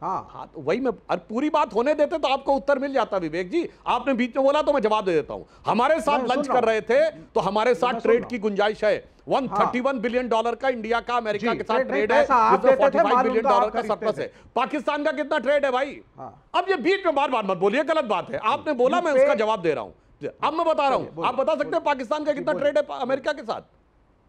हाँ तो वही मैं, अरे पूरी बात होने देते तो आपको उत्तर मिल जाता विवेक जी। आपने बीच में बोला तो मैं जवाब दे देता हूं। हमारे साथ लंच कर रहे थे तो हमारे साथ ट्रेड की गुंजाइश है। $131 बिलियन का इंडिया का अमेरिका के साथ ट्रेड है, जिसमें $45 बिलियन का सरप्लस है। पाकिस्तान का कितना ट्रेड है भाई? अब ये बीच में बार बार मत बोलिए, गलत बात है। आपने बोला, मैं उसका जवाब दे रहा हूं। अब मैं बता रहा हूं, आप बता सकते हैं पाकिस्तान का कितना ट्रेड है अमेरिका के साथ?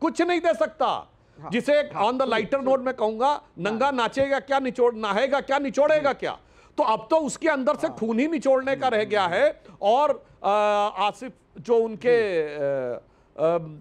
कुछ नहीं दे सकता। जिसे ऑन द लाइटर नोट में कहूंगा, नंगा नाचेगा क्या, नहाएगा क्या, निचोड़ेगा क्या? तो अब तो उसके अंदर से खून ही निचोड़ने का रह गया है। और आसिफ जो उनके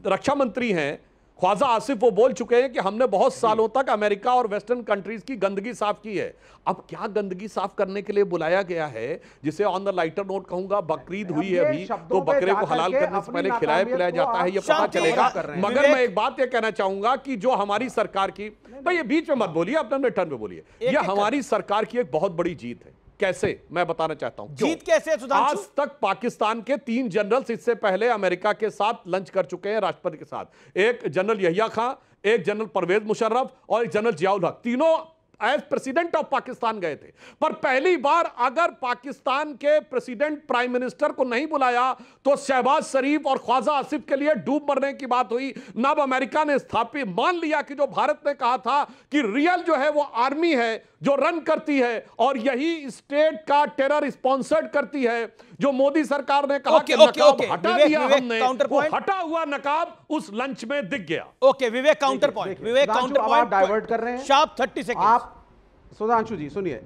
रक्षा मंत्री हैं, ख्वाजा आसिफ, वो बोल चुके हैं कि हमने बहुत सालों तक अमेरिका और वेस्टर्न कंट्रीज की गंदगी साफ की है। अब क्या गंदगी साफ करने के लिए बुलाया गया है, जिसे ऑन द लाइटर नोट कहूंगा, बकरीद हुई है अभी, तो बकरे को हलाल करने से पहले खिलाया पिलाया जाता है, ये पता चलेगा। मगर मैं एक बात ये कहना चाहूंगा कि जो हमारी सरकार की, भाई ये बीच में मत बोलिए, अपने टर्न पे बोलिए, ये हमारी सरकार की एक बहुत बड़ी जीत है। कैसे, मैं बताना चाहता हूं। जीत कैसे? आज तक पाकिस्तान के 3 जनरल्स इससे पहले अमेरिका के साथ लंच कर चुके हैं, राष्ट्रपति के साथ। एक जनरल यहिया खां, एक जनरल परवेज मुशर्रफ और एक जनरल जियाउल हक। तीनों एज प्रेसिडेंट ऑफ पाकिस्तान गए थे, पर पहली बार अगर पाकिस्तान के प्रेसिडेंट प्राइम मिनिस्टर को नहीं बुलाया तो शहबाज शरीफ और ख्वाजा आसिफ के लिए डूब मरने की बात हुई। ना अब अमेरिका ने स्थापित मान लिया कि जो भारत ने कहा था कि रियल जो है वो आर्मी है जो रन करती है और यही स्टेट का टेरर स्पॉन्सर्ड करती है, जो मोदी सरकार ने कहा कि नकाब हटा दिया हमने, वो हटा हुआ नकाब उस लंच में दिख गया। ओके विवेक काउंटर पॉइंट, विवेक काउंटर पॉइंट डाइवर्ट कर रहे हैं। Sharp 30 second. आप सुधांशु जी सुनिए,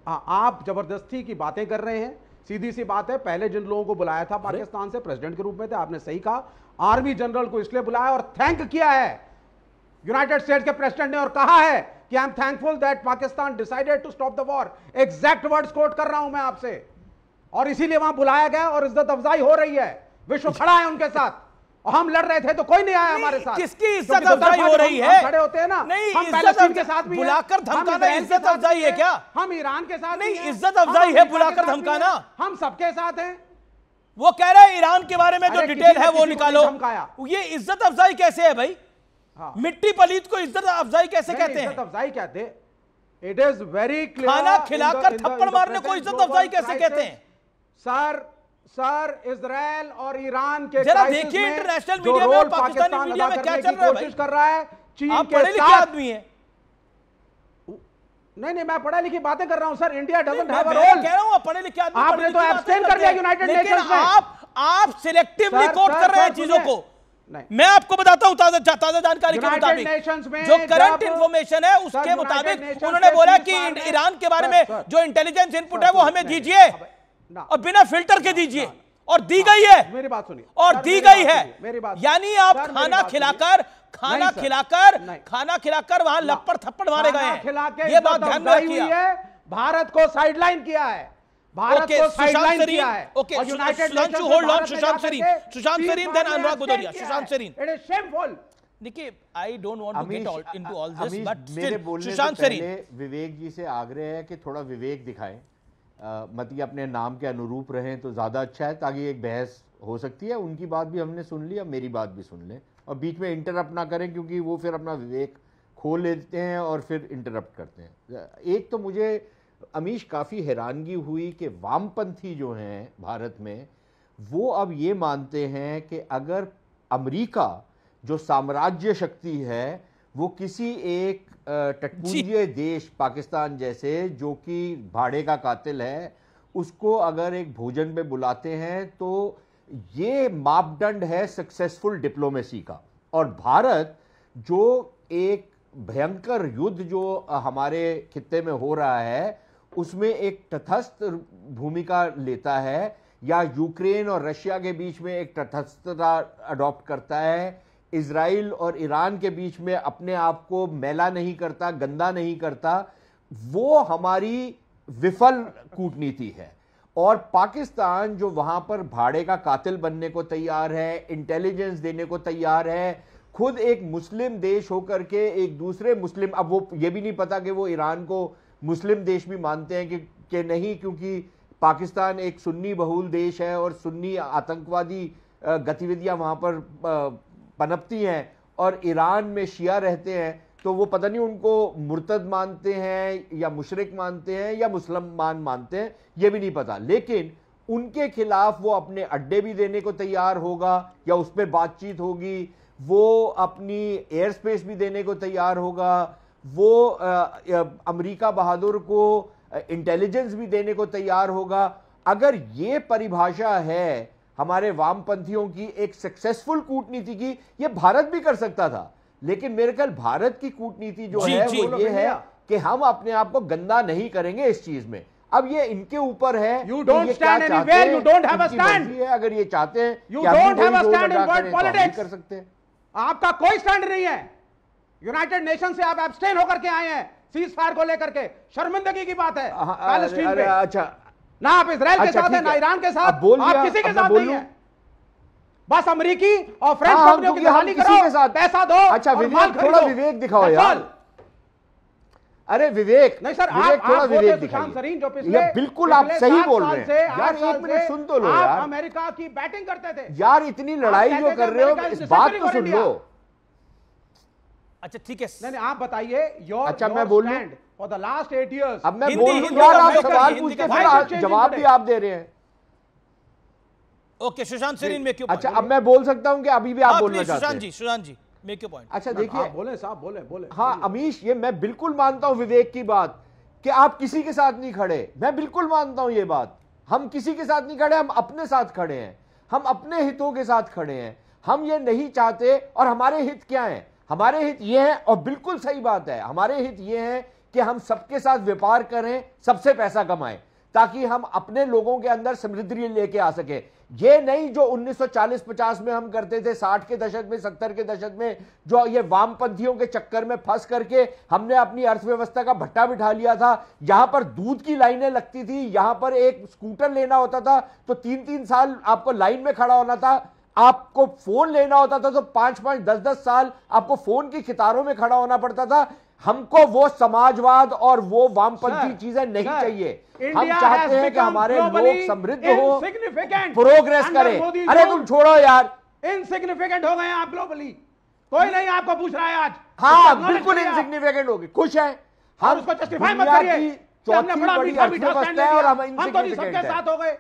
आप जबरदस्ती की बातें कर रहे हैं। सीधी सी बात है, पहले जिन लोगों को बुलाया था पाकिस्तान से प्रेसिडेंट के रूप में थे, आपने सही कहा, आर्मी जनरल को इसलिए बुलाया और थैंक किया है यूनाइटेड स्टेट्स के प्रेसिडेंट ने और कहा है कि I am thankful that Pakistan decided to stop the war. Exact words quote कर रहा हूं मैं आपसे, और इसीलिए वहां बुलाया गया और इज्जत अफजाई हो रही है। विश्व खड़ा है उनके साथ, और हम लड़ रहे थे तो कोई नहीं आया हमारे साथ। किसकी इज्जत अफजाई हो रही है? खड़े होते हैं ना, नहीं, हम पैलेस्टीन के साथ भी बुलाकर धमकाना इज्जत अफजाई है क्या? हम ईरान के साथ नहीं, इज्जत अफजाई है बुलाकर धमकाना। हम सबके साथ हैं। वो कह रहे हैं ईरान के बारे में जो डिटेल है वो निकालो। ये इज्जत अफजाई कैसे है भाई? मिट्टी पलीत को इज्जत अफजाई कैसे कहते हैं? इज्जत अफजाई कहते हैं, इट इज वेरी क्लियर। खाना खिलाकर थप्पड़ मारने को इज्जत अफजाई कैसे कहते हैं? सर इजराइल और ईरान के जरा देखिए इंटरनेशनल मीडिया में और पाकिस्तानी मीडिया में क्या चल रहा है। कोशिश कर रहा है चीन आप के पढ़े लिखे आदमी हैं। नहीं, मैं पढ़ा लिखी बातें कर रहा हूं sir. India doesn't have a role. कह रहा हूं पढ़े लिखे आदमी, आपने तो एब्सटेन कर दिया यूनाइटेड नेशंस में। आप सिलेक्टिवली कोट कर रहे हैं चीजों को। मैं आपको बताता हूं ताजा जानकारी के मुताबिक जो करंट इंफॉर्मेशन है उसके मुताबिक उन्होंने बोला कि ईरान के बारे में जो इंटेलिजेंस इनपुट है वो हमें दीजिए और बिना फिल्टर के दीजिए, और दी गई है। मेरी बात सुनिए, और दी गई है। यानी आप खाना खिलाकर वहां लपड़ थप्पड़ मारे गए हैं। ये बात ध्यान में रखिए। भारत को साइडलाइन किया है, भारत को साइडलाइन किया है। Okay, Sushant hold on, Sushant Sareen then Anurag Bhadauria. Sushant Sareen, it is shameful. देखिए, I don't want to get into all this, but मेरे बोलने से पहले विवेक जी से आग्रह है कि थोड़ा विवेक दिखाएं, मतलब अपने नाम के अनुरूप रहें तो ज्यादा अच्छा है, ताकि एक बहस हो सकती है। उनकी बात भी हमने सुन ली, अब मेरी बात भी सुन लें, और बीच में इंटरप्ट ना करें, क्योंकि वो फिर अपना विवेक खो लेते हैं और फिर इंटरप्ट करते हैं। एक तो मुझे अमीश काफ़ी हैरानगी हुई कि वामपंथी जो हैं भारत में, वो अब ये मानते हैं कि अगर अमेरिका जो साम्राज्य शक्ति है वो किसी एक टटपुंजिये देश पाकिस्तान जैसे, जो कि भाड़े का कातिल है, उसको अगर एक भोजन पे बुलाते हैं तो ये मापदंड है सक्सेसफुल डिप्लोमेसी का। और भारत जो एक भयंकर युद्ध जो हमारे खित्ते में हो रहा है उसमें एक तटस्थ भूमिका लेता है, या यूक्रेन और रशिया के बीच में एक तटस्थता अडॉप्ट करता है, इजराइल और ईरान के बीच में अपने आप को मैला नहीं करता, गंदा नहीं करता, वो हमारी विफल कूटनीति है। और पाकिस्तान जो वहां पर भाड़े का कातिल बनने को तैयार है, इंटेलिजेंस देने को तैयार है, खुद एक मुस्लिम देश होकर के एक दूसरे मुस्लिम, अब वो ये भी नहीं पता कि वो ईरान को मुस्लिम देश भी मानते हैं कि नहीं, क्योंकि पाकिस्तान एक सुन्नी बहुल देश है और सुन्नी आतंकवादी गतिविधियां वहां पर पनपती हैं, और ईरान में शिया रहते हैं, तो वो पता नहीं उनको मुर्तद मानते हैं या मुशरिक मानते हैं या मुसलमान मानते हैं, ये भी नहीं पता। लेकिन उनके खिलाफ वो अपने अड्डे भी देने को तैयार होगा या उस पर बातचीत होगी, वो अपनी एयर स्पेस भी देने को तैयार होगा, वो अमेरिका बहादुर को इंटेलिजेंस भी देने को तैयार होगा। अगर ये परिभाषा है हमारे वामपंथियों की एक सक्सेसफुल कूटनीति की, ये भारत भी कर सकता था, लेकिन मेरे ख्याल भारत की कूटनीति जो है वो ये है कि हम अपने आप को गंदा नहीं करेंगे इस चीज में। अब ये इनके ऊपर है, you don't stand anywhere, you don't have a stand, अगर ये चाहते हैं you don't have a stand in world politics, कर सकते हैं। आपका कोई स्टैंड नहीं है। यूनाइटेड नेशन से आप एब्सटेन होकर के आए हैं सीज फायर को लेकर के, शर्मिंदगी की बात है। पैलेस्टीन पे अच्छा, ना आप इजराइल के साथ हैं, ना ईरान के साथ, आप किसी के साथ नहीं है। बस अमेरिकी और फ्रेंच कंपनियों की बहाली करो, पैसा दो। अच्छा विवेक, थोड़ा विवेक दिखाओ यार। अरे विवेक, नहीं सर, विवेक आप थोड़ा विवेक सुशांत सरीन जो पिछले बिल्कुल आप सही बोल रहे हैं यार, एक मिनट सुन तो लो यार। अमेरिका की बैटिंग करते थे यार, इतनी लड़ाई जो कर रहे हो इस बात को सुन लो। अच्छा ठीक है, नहीं आप बताइए योर अच्छा मैं बोल लूं फॉर द लास्ट 8 years। अब मैं बोल लूं यार, आप सवाल पूछते फिर जवाब भी आप दे रहे हैं। Okay Sushant Sareen make your अच्छा अब मैं बोल सकता हूं कि अभी भी आप बोलना चाहते हैं? सुशांत जी मेक योर पॉइंट। अच्छा देखिए बोले साहब, बोले हाँ अमीश, ये मैं बिल्कुल मानता हूं विवेक की बात कि आप किसी के साथ नहीं खड़े, मैं बिल्कुल मानता हूं ये बात। हम किसी के साथ नहीं खड़े, हम अपने साथ खड़े हैं, हम अपने हितों के साथ खड़े हैं। हम ये नहीं चाहते, और हमारे हित क्या हैं? हमारे हित ये हैं, और बिल्कुल सही बात है, हमारे हित ये हैं कि हम सबके साथ व्यापार करें, सबसे पैसा कमाएं, ताकि हम अपने लोगों के अंदर समृद्धि लेके आ सके। ये नहीं जो 1940-50 में हम करते थे, 60 के दशक में, 70 के दशक में, जो ये वामपंथियों के चक्कर में फंस करके हमने अपनी अर्थव्यवस्था का भट्टा बिठा लिया था। यहां पर दूध की लाइनें लगती थी, यहां पर एक स्कूटर लेना होता था तो 3-3 साल आपको लाइन में खड़ा होना था, आपको फोन लेना होता था तो 5-5, 10-10 साल आपको फोन की कतारों में खड़ा होना पड़ता था। हमको वो समाजवाद और वो वामपंथी चीजें नहीं चाहिए। हम चाहते हैं कि हमारे लोग समृद्ध हो, प्रोग्रेस करें। अरे तुम छोड़ो यार, इनसिग्निफिकेंट हो गए आप ग्लोबली, कोई नहीं आपको पूछ रहा है आज। हाँ बिल्कुल इनसिग्निफिकेंट हो गए, खुश हैं हम, उसको जस्टिफाई मत करिए। चौथी बड़ी अर्थव्यवस्था है और हम इनसिग्निफिकेंट सबके साथ हो गए।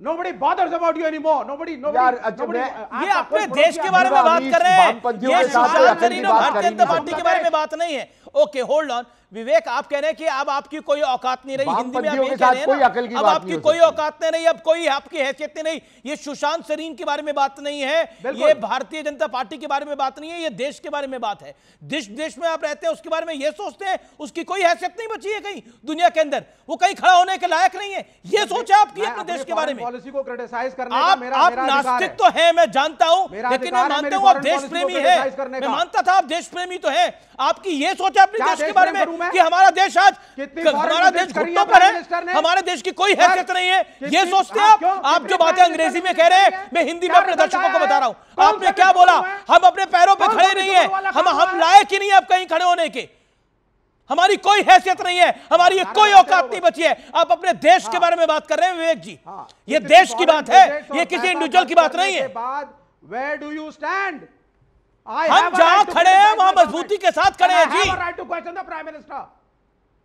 Nobody bothers about you anymore. Nobody. ये अपने देश के बारे में बात कर रहे हैं, ये सुशांत सरीन और भारतीय जनता पार्टी के बारे में बात नहीं है। ओके होल्ड ऑन विवेक, आप कह रहे हैं कि अब आपकी कोई औकात नहीं रही, हिंदी में आप ये कह रहे हैं ना, अब आपकी कोई औकात नहीं रही, अब कोई आपकी हैसियत नहीं। ये सुशांत सरीन के बारे में बात नहीं है, ये भारतीय जनता पार्टी के बारे में बात नहीं है, ये देश के बारे में बात है। देश में आप रहते हैं उसके बारे में ये सोचते हैं, उसकी कोई हैसियत नहीं बची है कहीं दुनिया के अंदर, वो कहीं खड़ा होने के लायक नहीं है, ये सोच है आपकी अपने देश के बारे में। पॉलिसी को क्रिटिसाइज करने का आप नास्तिक तो है, मैं जानता हूं, लेकिन मैं मानता हूं आप देश प्रेमी है, मैं मानता था आप देश प्रेमी तो है। आपकी ये सोच है अपने देश के बारे में कि हमारा देश आज, हमारा देश घुटनों पर है, हमारे देश की कोई हैसियत नहीं है, ये सोचते हैं आप जो बातें अंग्रेजी में कह रहे हैं मैं हिंदी में अपने दर्शकों को बता रहा हूं। आपने क्या बोला? हम अपने पैरों पे खड़े नहीं है, हम लायक ही नहीं है अब कहीं खड़े होने के, हमारी कोई हैसियत नहीं है, हमारी कोई औकात नहीं बची है। आप अपने देश के बारे में बात कर रहे हैं विवेक जी, ये देश की बात है, ये किसी इंडिविजुअल की बात नहीं है। Where do you stand? हम जहां खड़े हैं वहां मजबूती के साथ खड़े हैं जी,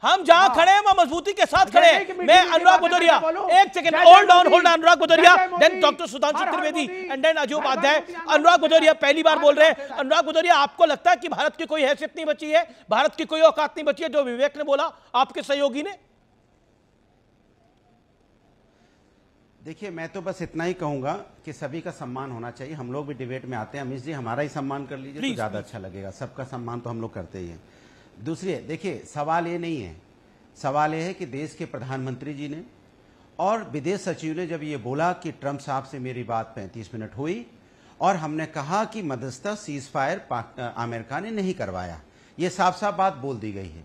हम जहां खड़े हैं वहां मजबूती के साथ खड़े हैं। मैं अनुराग भदौरिया, एक second hold on Anurag Bhadauria, then doctor Sudhanshu Trivedi and then Ajay Upadhyay. Anurag Bhadauria पहली बार बोल रहे हैं। अनुराग भदौरिया, आपको लगता है कि भारत की कोई हैसियत नहीं बची है, भारत की कोई औकात नहीं बची है, जो विवेक ने बोला आपके सहयोगी ने? देखिए मैं तो बस इतना ही कहूंगा कि सभी का सम्मान होना चाहिए। हम लोग भी डिबेट में आते हैं, अमीश जी हमारा ही सम्मान कर लीजिए तो ज्यादा अच्छा लगेगा, सबका सम्मान तो हम लोग करते ही हैं। दूसरी देखिए सवाल ये नहीं है, सवाल ये है कि देश के प्रधानमंत्री जी ने और विदेश सचिव ने जब ये बोला कि ट्रंप साहब से मेरी बात 35 मिनट हुई और हमने कहा कि मध्यस्थता सीज फायर अमेरिका ने नहीं करवाया, ये साफ साफ बात बोल दी गई है।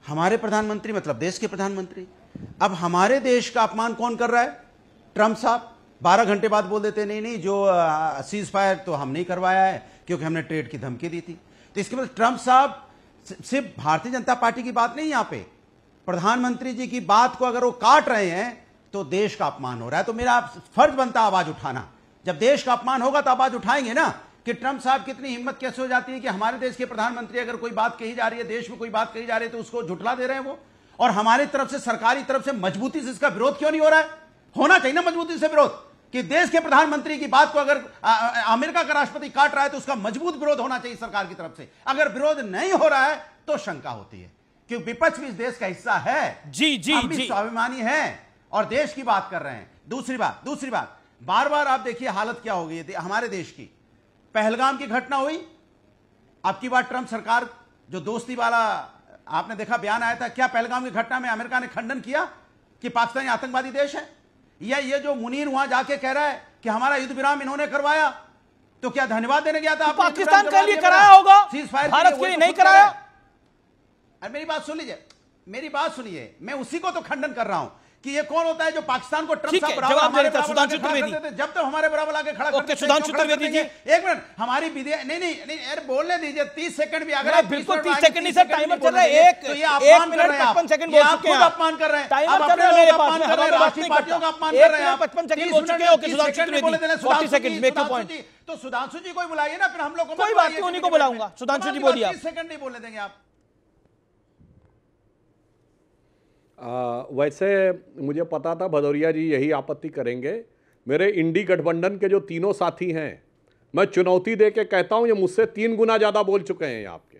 हमारे प्रधानमंत्री मतलब देश के प्रधानमंत्री, अब हमारे देश का अपमान कौन कर रहा है? ट्रंप साहब 12 घंटे बाद बोल देते नहीं जो सीज फायर तो हम नहीं करवाया है क्योंकि हमने ट्रेड की धमकी दी थी। तो इसके मतलब ट्रंप साहब सिर्फ भारतीय जनता पार्टी की बात नहीं, यहां पे प्रधानमंत्री जी की बात को अगर वो काट रहे हैं तो देश का अपमान हो रहा है। तो मेरा फर्ज बनता है आवाज उठाना। जब देश का अपमान होगा तो आवाज उठाएंगे ना कि ट्रंप साहब कितनी हिम्मत कैसे हो जाती है कि हमारे देश के प्रधानमंत्री अगर कोई बात कही जा रही है, देश में कोई बात कही जा रही है तो उसको झुठला दे रहे हैं वो। और हमारी तरफ से, सरकारी तरफ से मजबूती से इसका विरोध क्यों नहीं हो रहा है? होना चाहिए ना मजबूती से विरोध, कि देश के प्रधानमंत्री की बात को अगर अमेरिका का राष्ट्रपति काट रहा है तो उसका मजबूत विरोध होना चाहिए सरकार की तरफ से। अगर विरोध नहीं हो रहा है तो शंका होती है, क्योंकि विपक्ष भी इस देश का हिस्सा है, हम भी स्वाभिमानी हैं और देश की बात कर रहे हैं। दूसरी बात बार बार आप देखिए हालत क्या हो गई है हमारे देश की। पहलगाम की घटना हुई, अब की बार ट्रंप सरकार जो दोस्ती वाला आपने देखा बयान आया था, क्या पहलगाम की घटना में अमेरिका ने खंडन किया कि पाकिस्तान आतंकवादी देश है? या ये जो मुनीर वहां जाके कह रहा है कि हमारा युद्ध विराम इन्होंने करवाया, तो क्या धन्यवाद देने गया था? तो पाकिस्तान के लिए कराया होगा, भारत के लिए नहीं कराया। मेरी बात सुन लीजिए, मैं उसी को तो खंडन कर रहा हूं कि ये कौन होता है जो पाकिस्तान को ट्रंप साहब बराबर हमारे बराबर आके खड़ा करते थे, जब तक हमारे बराबर आके खड़ा करते थे। सुधांशु चतुर्वेदी जी, एक मिनट, हमारी विधेयक नहीं यार बोलने दीजिए, 30 सेकंड भी अगर बिल्कुल 30 सेकंड नहीं सर, टाइमर चल रहा है, 1 मिनट 55 सेकंड बोल चुके हैं, अपमान कर रहे हैं, टाइमर चल रहा है मेरे पास, राष्ट्रीय पार्टियों का अपमान कर रहे हैं, 55 सेकंड बोल चुके हो कि Sudhanshu Chaturvedi 40 second make your point. तो सुधांशु जी को बुलाइए ना, फिर हम लोग को कोई बात नहीं, उन्हीं को बुलाऊंगा। सुधांशु जी बोलिए। 30 सेकंड नहीं बोलने देंगे आप। वैसे मुझे पता था भदौरिया जी यही आपत्ति करेंगे। मेरे इंडी गठबंधन के जो तीनों साथी हैं, मैं चुनौती दे के कहता हूं, ये मुझसे 3 गुना ज़्यादा बोल चुके हैं। आपके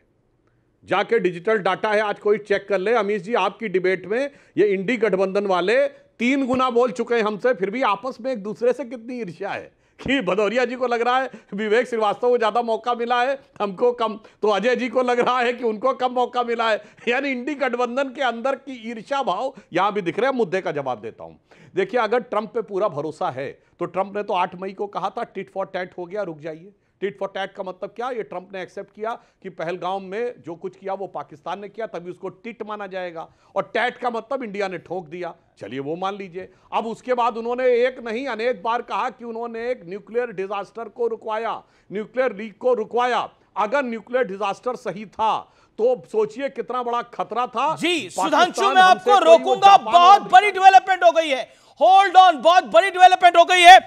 जाके डिजिटल डाटा है, आज कोई चेक कर ले। अमीश जी, आपकी डिबेट में ये इंडी गठबंधन वाले 3 गुना बोल चुके हैं हमसे, फिर भी आपस में एक दूसरे से कितनी ईर्ष्या है कि भदौरिया जी को लग रहा है विवेक श्रीवास्तव को ज़्यादा मौका मिला है, हमको कम, तो अजय जी को लग रहा है कि उनको कम मौका मिला है। यानी इंडी गठबंधन के अंदर की ईर्ष्या भाव यहां भी दिख रहे हैं। मुद्दे का जवाब देता हूं। देखिए, अगर ट्रंप पे पूरा भरोसा है तो ट्रंप ने तो 8 मई को कहा था टिट फॉर टैट हो गया, रुक जाइए। टिट फॉर टैट का मतलब क्या? ये ट्रंप ने एक्सेप्ट किया कि पहलगाम में जो कुछ किया वो पाकिस्तान ने किया, तभी उसको टिट माना जाएगा। और टैट का मतलब इंडिया ने ठोक दिया, चलिए वो मान लीजिए। अब उसके बाद उन्होंने एक नहीं अनेक बार कहा कि उन्होंने एक न्यूक्लियर डिजास्टर को रुकवाया, न्यूक्लियर लीक को रुकवाया। अगर न्यूक्लियर डिजास्टर सही था तो सोचिए कितना बड़ा खतरा था। जी सुधांशु, मैं आपको रोकूंगा, बहुत बड़ी डेवलपमेंट हो गई है। होल्ड ऑन, बहुत बड़ी डेवलपमेंट हो गई है।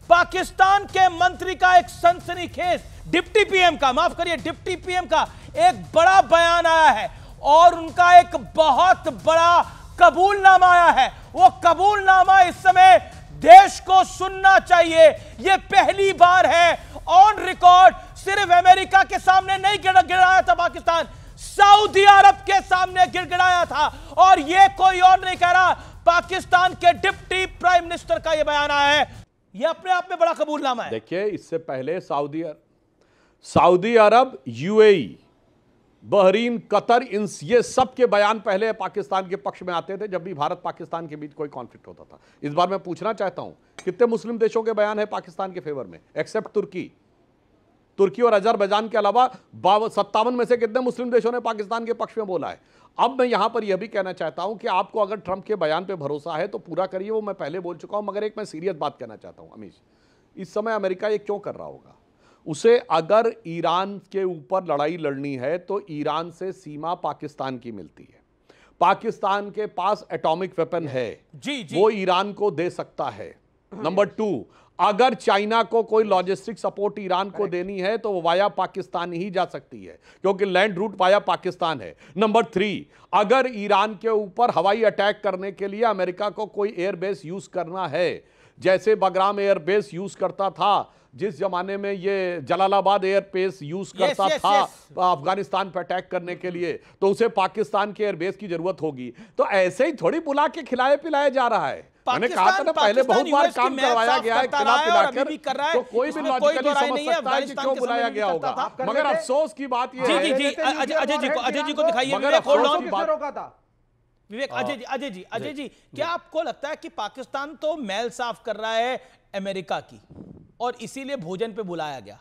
पाकिस्तान के मंत्री का एक सनसनीखेज डिप्टी पीएम का, माफ करिए डिप्टी पीएम का एक बड़ा बयान आया है और उनका एक बहुत बड़ा कबूलनामा आया है। वो कबूलनामा इस समय देश को सुनना चाहिए। ये पहली बार है ऑन रिकॉर्ड, सिर्फ अमेरिका के सामने नहीं गिड़गिड़ाया था पाकिस्तान, सऊदी अरब के सामने गिड़गिड़ाया था। और ये कोई और नहीं कह रहा, पाकिस्तान के डिप्टी प्राइम मिनिस्टर का ये बयान आया है। ये अपने आप में बड़ा कबूलनामा है। देखिए, इससे पहले सऊदी अरब, यूएई, बहरीन, कतर, ये सब के बयान पहले पाकिस्तान के पक्ष में आते थे जब भी भारत पाकिस्तान के बीच कोई कॉन्फ्लिक्ट होता था। इस बार मैं पूछना चाहता हूं, कितने मुस्लिम देशों के बयान है पाकिस्तान के फेवर में, एक्सेप्ट तुर्की और अजरबैजान के अलावा 57 में से कितने मुस्लिम देशों ने पाकिस्तान के पक्ष में बोला है। अब मैं यहां पर यह भी कहना चाहता हूं कि आपको अगर ट्रंप के बयान पे भरोसा है तो पूरा करिए, वो मैं पहले बोल चुका हूं। मगर एक मैं सीरियस बात कहना चाहता हूं अमीश, इस समय अमेरिका ये क्यों कर रहा होगा? उसे अगर ईरान के ऊपर लड़ाई लड़नी है तो ईरान से सीमा पाकिस्तान की मिलती है, पाकिस्तान के पास एटॉमिक वेपन है, वो ईरान को दे सकता है। नंबर 2, अगर चाइना को कोई लॉजिस्टिक सपोर्ट ईरान को देनी है तो वो वाया पाकिस्तान ही जा सकती है, क्योंकि लैंड रूट वाया पाकिस्तान है। नंबर 3, अगर ईरान के ऊपर हवाई अटैक करने के लिए अमेरिका को कोई एयरबेस यूज करना है, जैसे बगराम एयरबेस यूज करता था, जिस जमाने में ये जलालाबाद एयरबेस यूज करता था अफगानिस्तान पर अटैक करने के लिए, तो उसे पाकिस्तान के एयरबेस की जरूरत होगी। तो ऐसे ही थोड़ी बुला के खिलाए पिलाया जा रहा है। मैंने कहा था ना पहले, बहुत बार काम करवाया गया है, खिला पिलाकर, तो कोई भी लॉजिकली समझ सकता है कि क्यों बुलाया गया होगा। मगर अफसोस की बात यह है, अजय जी को दिखाइए, विवेक, अजय जी, क्या आपको लगता है कि पाकिस्तान तो मैल साफ कर रहा है अमेरिका की और इसीलिए भोजन पे बुलाया गया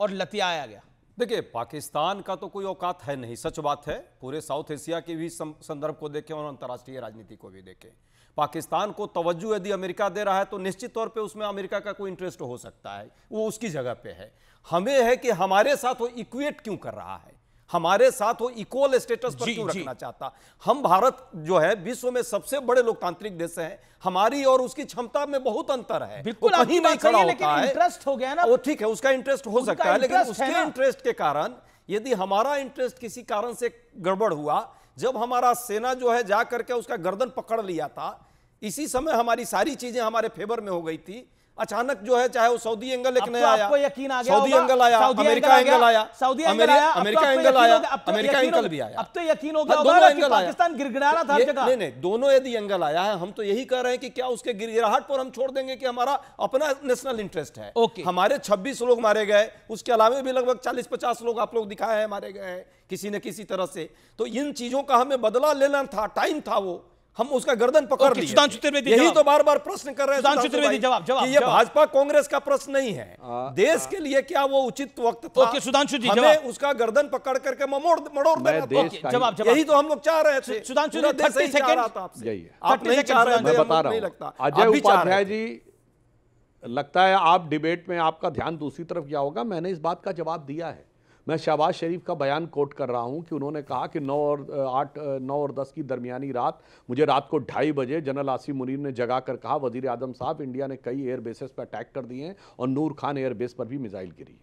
और लतियाया गया? देखिए, पाकिस्तान का तो कोई औकात है नहीं, सच बात है। पूरे साउथ एशिया के भी संदर्भ को देखें और अंतर्राष्ट्रीय राजनीति को भी देखें, पाकिस्तान को तवज्जो यदि अमेरिका दे रहा है तो निश्चित तौर पे उसमें अमेरिका का कोई इंटरेस्ट हो सकता है, वो उसकी जगह पे है। हमें है कि हमारे साथ वो इक्वेट क्यों कर रहा है, हमारे साथ वो इक्वल स्टेटस पर क्यों रखना चाहता। हम भारत जो है विश्व में सबसे बड़े लोकतांत्रिक देश हैं, हमारी और उसकी क्षमता में बहुत अंतर है। बिल्कुल, कहीं नहीं खड़ा होता है, इंटरेस्ट हो गया ना, वो ठीक है, उसका इंटरेस्ट हो सकता है, लेकिन उसके इंटरेस्ट के कारण यदि हमारा इंटरेस्ट किसी कारण से गड़बड़ हुआ, जब हमारा सेना जो है जा करके उसका गर्दन पकड़ लिया था, इसी समय हमारी सारी चीजें हमारे फेवर में हो गई थी। अचानक जो है, चाहे वो सऊदी एंगल एक नया आया, यकीन आ गया, सऊदी एंगल आया, अमेरिका एंगल आया, अमेरिका एंगल आया, अमेरिका एंगल भी आया, अब तो यकीन हो गया होगा कि पाकिस्तान गिड़गिड़ा रहा था हर जगह। नहीं, दोनों यदि एंगल आया है, हम तो यही कह रहे हैं कि क्या उसके गिड़गिड़ाहट पर हम छोड़ देंगे कि हमारा अपना नेशनल इंटरेस्ट है। हमारे 26 लोग मारे गए, उसके अलावा भी लगभग 40-50 लोग आप लोग दिखाए हैं मारे गए हैं किसी न किसी तरह से। तो इन चीजों का हमें बदला लेना था, टाइम था वो हम उसका गर्दन पकड़ लिए। सुधांशु त्रिवेदी यही तो बार बार प्रश्न कर रहे हैं सुधांशु त्रिवेदी, जवाब कि ये भाजपा कांग्रेस का प्रश्न नहीं है, देश के लिए क्या वो उचित वक्त था? ओके सुधांशु जी, हमें उसका गर्दन पकड़ करके मरोड़ देना था। जवाब यही तो हम लोग चाह रहे थे। सुधांशु जी 30 सेकंड आप नहीं चाह रहे थे, मैं बता रहा हूं। अजय उपाध्याय जी, लगता है आप डिबेट में आपका ध्यान दूसरी तरफ गया होगा। मैंने इस बात का जवाब दिया है। मैं शहबाज शरीफ का बयान कोट कर रहा हूं कि उन्होंने कहा कि 9 और 10 की दरमियानी रात, मुझे रात को 2:30 बजे जनरल आसिम मुनीर ने जगा कर कहा, वजीर आजम साहब, इंडिया ने कई एयर बेसेस पर अटैक कर दिए हैं और नूर खान एयर बेस पर भी मिसाइल गिरी है।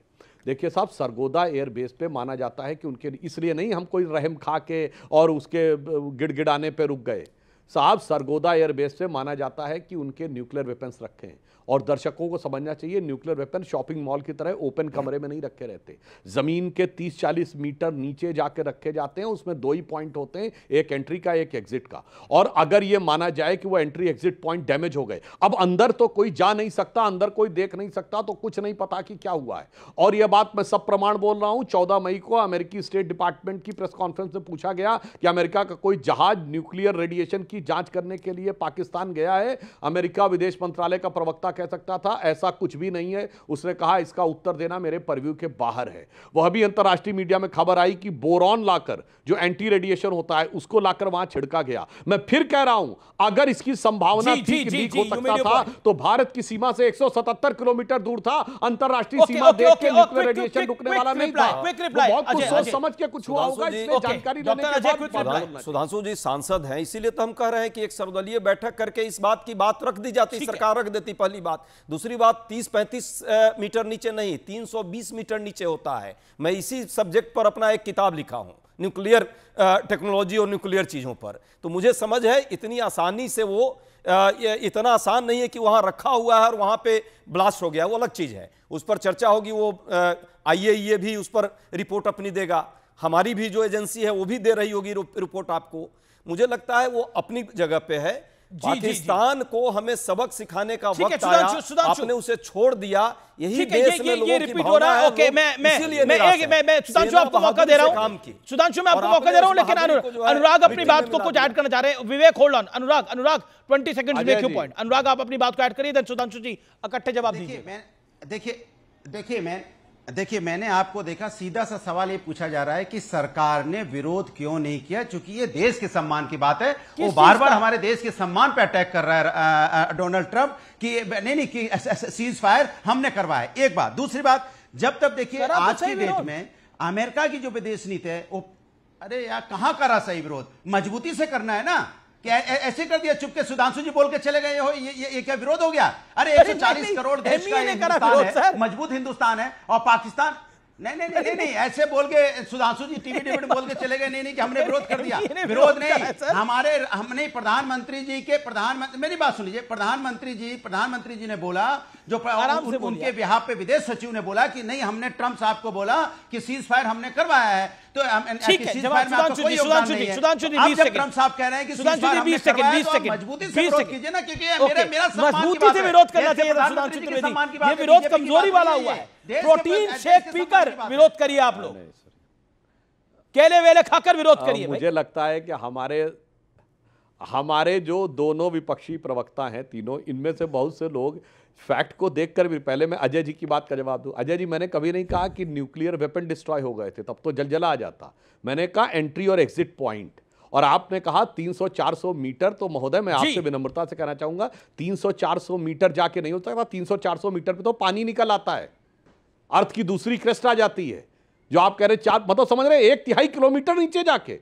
देखिए साहब, सरगोदा एयर बेस पे माना जाता है कि उनके, इसलिए नहीं हम कोई रहम खा के और उसके गिड़गिड़ाने पे रुक गए साहब। सरगोदा एयर बेस पे माना जाता है कि उनके न्यूक्लियर वेपन्स रखे हैं, और दर्शकों को समझना चाहिए न्यूक्लियर वेपन शॉपिंग मॉल की तरह ओपन कमरे में नहीं रखे रहते, जमीन के 30-40 मीटर नीचे जाके रखे जाते हैं। उसमें 2 ही पॉइंट होते हैं, एक एंट्री का, एक एग्जिट का। और अगर यह माना जाए कि वो एंट्री एग्जिट पॉइंट डैमेज हो गए, अब अंदर तो कोई जा नहीं सकता, अंदर कोई देख नहीं सकता, तो कुछ नहीं पता कि क्या हुआ है। और यह बात मैं सब प्रमाण बोल रहा हूं। 14 मई को अमेरिकी स्टेट डिपार्टमेंट की प्रेस कॉन्फ्रेंस में पूछा गया कि अमेरिका का कोई जहाज न्यूक्लियर रेडिएशन की जांच करने के लिए पाकिस्तान गया है। अमेरिका विदेश मंत्रालय का प्रवक्ता कह सकता था ऐसा कुछ भी नहीं है। उसने कहा इसका उत्तर देना मेरे परव्यू के बाहर है। वह भी अंतरराष्ट्रीय मीडिया में खबर आई कि बोरॉन लाकर, जो एंटी रेडिएशन होता है, उसको लाकर वहां छिड़का गया। मैं फिर कह रहा हूं, अगर इसकी संभावना थी कि लीक हो सकता था, तो भारत की सीमा से 177 किलोमीटर दूर था। अंतरराष्ट्रीय सीमा देख के न्यूक्लियर रेडिएशन रुकने वाला नहीं था। बहुत कुछ सोच समझ के कुछ हुआ होगा, इसलिए जानकारी लेने के बाद। सुधांशु जी सांसद हैं, इसीलिए तो हम कह रहे हैं कि एक सर्वदलीय बैठक करके इस बात की बात रख दी जाती, सरकार रख देती। पहली बात। दूसरी बात, 30-35 मीटर नीचे नहीं, 320 मीटर नीचे होता है। मैं इसी सब्जेक्ट पर अपना एक किताब लिखा हूं, न्यूक्लियर टेक्नोलॉजी और न्यूक्लियर चीजों पर। तो मुझे समझ है इतनी आसानी से वो इतना आसान नहीं है कि वहां रखा हुआ है और वहां पे ब्लास्ट हो गया, वो अलग चीज है। उस पर चर्चा होगी, वो IAEA भी उस पर रिपोर्ट अपनी देगा, हमारी भी जो एजेंसी है वो भी दे रही होगी रिपोर्ट आपको। मुझे लगता है वो अपनी जगह पे है। पाकिस्तान को हमें सबक सिखाने का वक्त आया, आपने उसे छोड़ दिया। यही देश में लोगों की भावना है। ओके, मैं सुधांशु आपको मौका दे रहा हूं। सुधांशु मैं आपको मौका दे रहा हूं, लेकिन अनुराग अपनी बात को कुछ ऐड करना चाह रहे हैं। Vivek hold on. Anurag 20 seconds make your point. Anurag आप अपनी बात को ऐड करिए, देन सुधांशु जी इकट्ठे जवाब दीजिए। देखिए मैंने आपको देखा, सीधा सा सवाल ये पूछा जा रहा है कि सरकार ने विरोध क्यों नहीं किया, क्योंकि ये देश के सम्मान की बात है। वो बार बार हमारे देश के सम्मान पे अटैक कर रहा है डोनाल्ड ट्रंप कि नहीं कि सीज फायर हमने करवाया। एक बात। दूसरी बात, जब तक देखिए आज की डेट में अमेरिका की जो विदेश नीति है वो, अरे यार कहां करा सही विरोध, मजबूती से करना है ना, क्या ऐसे कर दिया चुपके सुधांशु जी बोल के चले गए हो, ये क्या विरोध हो गया? अरे 140 करोड़ देश का हिंदुस्तान है, मजबूत हिंदुस्तान है, और पाकिस्तान नहीं ऐसे बोल के सुधांशु जी टीवी डिबेट बोल के चले गए, नहीं कि हमने विरोध कर दिया। विरोध नहीं, हमने प्रधानमंत्री जी के मेरी बात सुन लीजिए। प्रधानमंत्री जी ने बोला, जो उनके बिहाफ पे विदेश सचिव ने बोला कि नहीं, हमने ट्रंप साहब को बोला कि सीज फायर हमने करवाया है। तो ट्रंप साहब कह रहे हैं कि मजबूती से विरोध कीजिए ना, क्योंकि मेरा मजबूती से विरोध करना चाहिए। सुधांशु त्रिवेदी, ये विरोध कमजोरी वाला हुआ है। प्रोटीन शेक पीकर विरोध करिए, आप लोग केले वेले खाकर विरोध करिए। मुझे लगता है कि हमारे जो दोनों विपक्षी प्रवक्ता हैं तीनों, इनमें से बहुत से लोग फैक्ट को देखकर भी, पहले मैं अजय जी की बात का जवाब दूं। अजय जी, मैंने कभी नहीं कहा कि न्यूक्लियर वेपन डिस्ट्रॉय हो गए थे, तब तो जलजला आ जाता। मैंने कहा एंट्री और एग्जिट पॉइंट, और आपने कहा 300-400 मीटर। तो महोदय मैं आपसे विनम्रता से कहना चाहूंगा, 300-400 मीटर जाके नहीं हो सकता। 300-400 मीटर पे तो पानी निकल आता है, अर्थ की दूसरी क्रेस्ट आ जाती है। जो आप कह रहे 4, मतलब समझ रहे 1/3 किलोमीटर नीचे जाके,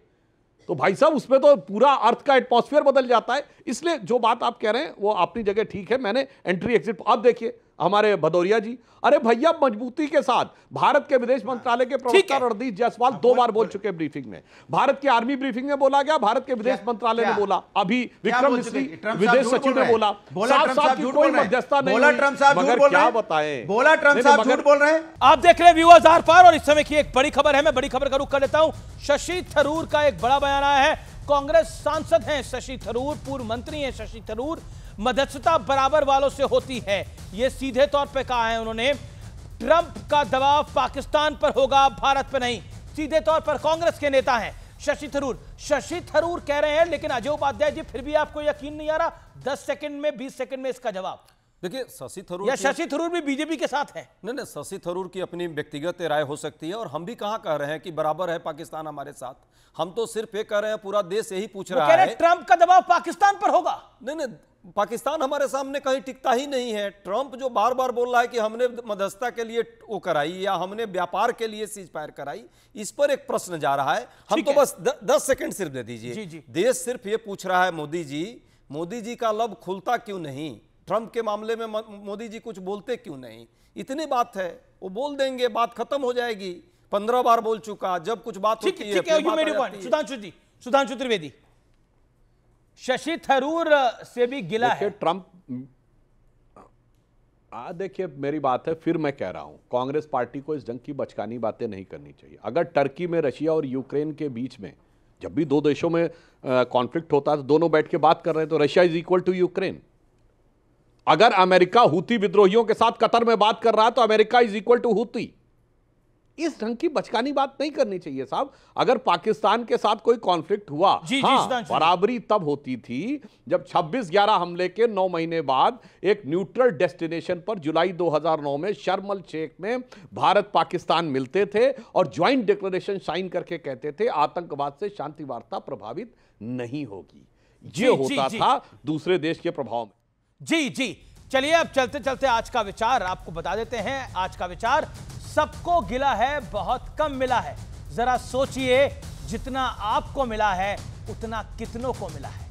तो भाई साहब उसमें तो पूरा अर्थ का एटमॉस्फेयर बदल जाता है। इसलिए जो बात आप कह रहे हैं वो अपनी जगह ठीक है। मैंने एंट्री एग्जिट, अब देखिए हमारे भदौरिया जी, अरे भैया मजबूती के साथ भारत के विदेश मंत्रालय के प्रवक्ता रणदीप जायसवाल 2 बार बोल चुके ब्रीफिंग में, भारत की आर्मी ब्रीफिंग में बोला गया, भारत के विदेश मंत्रालय ने बोला, अभी विक्रम मिश्री विदेश सचिव ने बोला, साफ की कोई मध्यस्थता नहीं, मगर क्या बताएं, बोला ट्रंप साहब झूठ बोल रहे हैं। आप देख रहे हैं व्यूअर्स आर पार, और इस समय की एक बड़ी खबर है। मैं बड़ी खबर का रुख कर लेता हूं। शशि थरूर का एक बड़ा बयान आया है। कांग्रेस सांसद हैं शशि थरूर, पूर्व मंत्री हैं शशि थरूर। मध्यस्थता बराबर वालों से होती है, यह सीधे तौर पे कहा है उन्होंने। ट्रंप का दबाव पाकिस्तान पर होगा, भारत पर नहीं। सीधे तौर पर कांग्रेस के नेता हैं शशि थरूर कह रहे हैं, लेकिन अजय उपाध्याय जी फिर भी आपको यकीन नहीं आ रहा? 10 सेकंड में, 20 सेकंड में इसका जवाब। देखिए शशि थरूर, या शशि थरूर भी बीजेपी के साथ है? नहीं, शशि थरूर की अपनी व्यक्तिगत राय हो सकती है, और हम भी कहां कह रहे हैं कि बराबर है पाकिस्तान हमारे साथ। हम तो सिर्फ ये कह रहे हैं, पूरा देश यही पूछ रहा है, ट्रंप का दबाव पाकिस्तान पर होगा। नहीं, पाकिस्तान हमारे सामने कहीं टिकता ही नहीं है। ट्रंप जो बार बार बोल रहा है कि हमने मध्यस्थता के लिए वो कराई या हमने व्यापार के लिए सीज फायर कराई, इस पर एक प्रश्न जा रहा है। हम तो बस 10 सेकंड सिर्फ दे दीजिए। देश सिर्फ ये पूछ रहा है, मोदी जी का लब खुलता क्यों नहीं? ट्रंप के मामले में मोदी जी कुछ बोलते क्यों नहीं? इतनी बात है, वो बोल देंगे, बात खत्म हो जाएगी। 15 बार बोल चुका, जब कुछ बात होती है। सुधांशु त्रिवेदी, शशि थरूर से भी गिला है ट्रंप। देखिए मेरी बात है, फिर मैं कह रहा हूं, कांग्रेस पार्टी को इस जंग की बचकानी बातें नहीं करनी चाहिए। अगर टर्की में रशिया और यूक्रेन के बीच में जब भी दो देशों में कॉन्फ्लिक्ट होता है तो दोनों बैठ के बात कर रहे हैं, तो Russia is equal to Ukraine. अगर अमेरिका हूती विद्रोहियों के साथ कतर में बात कर रहा है तो America is equal to Houthi. इस ढंग की बचकानी बात नहीं करनी चाहिए साहब। अगर पाकिस्तान के साथ कोई कॉन्फ्लिक्ट हुआ, बराबरी तब होती थी जब 26/11 हमले के 9 महीने बाद एक न्यूट्रल डेस्टिनेशन पर जुलाई 2009 में शर्म अल शेख में भारत पाकिस्तान मिलते थे और ज्वाइंट डिक्लेरेशन साइन करके कहते थे आतंकवाद से शांति वार्ता प्रभावित नहीं होगी। ये होता था दूसरे देश के प्रभाव में। जी चलिए, अब चलते चलते आज का विचार आपको बता देते हैं। आज का विचार, सबको गिला है, बहुत कम मिला है। जरा सोचिए, जितना आपको मिला है उतना कितनों को मिला है।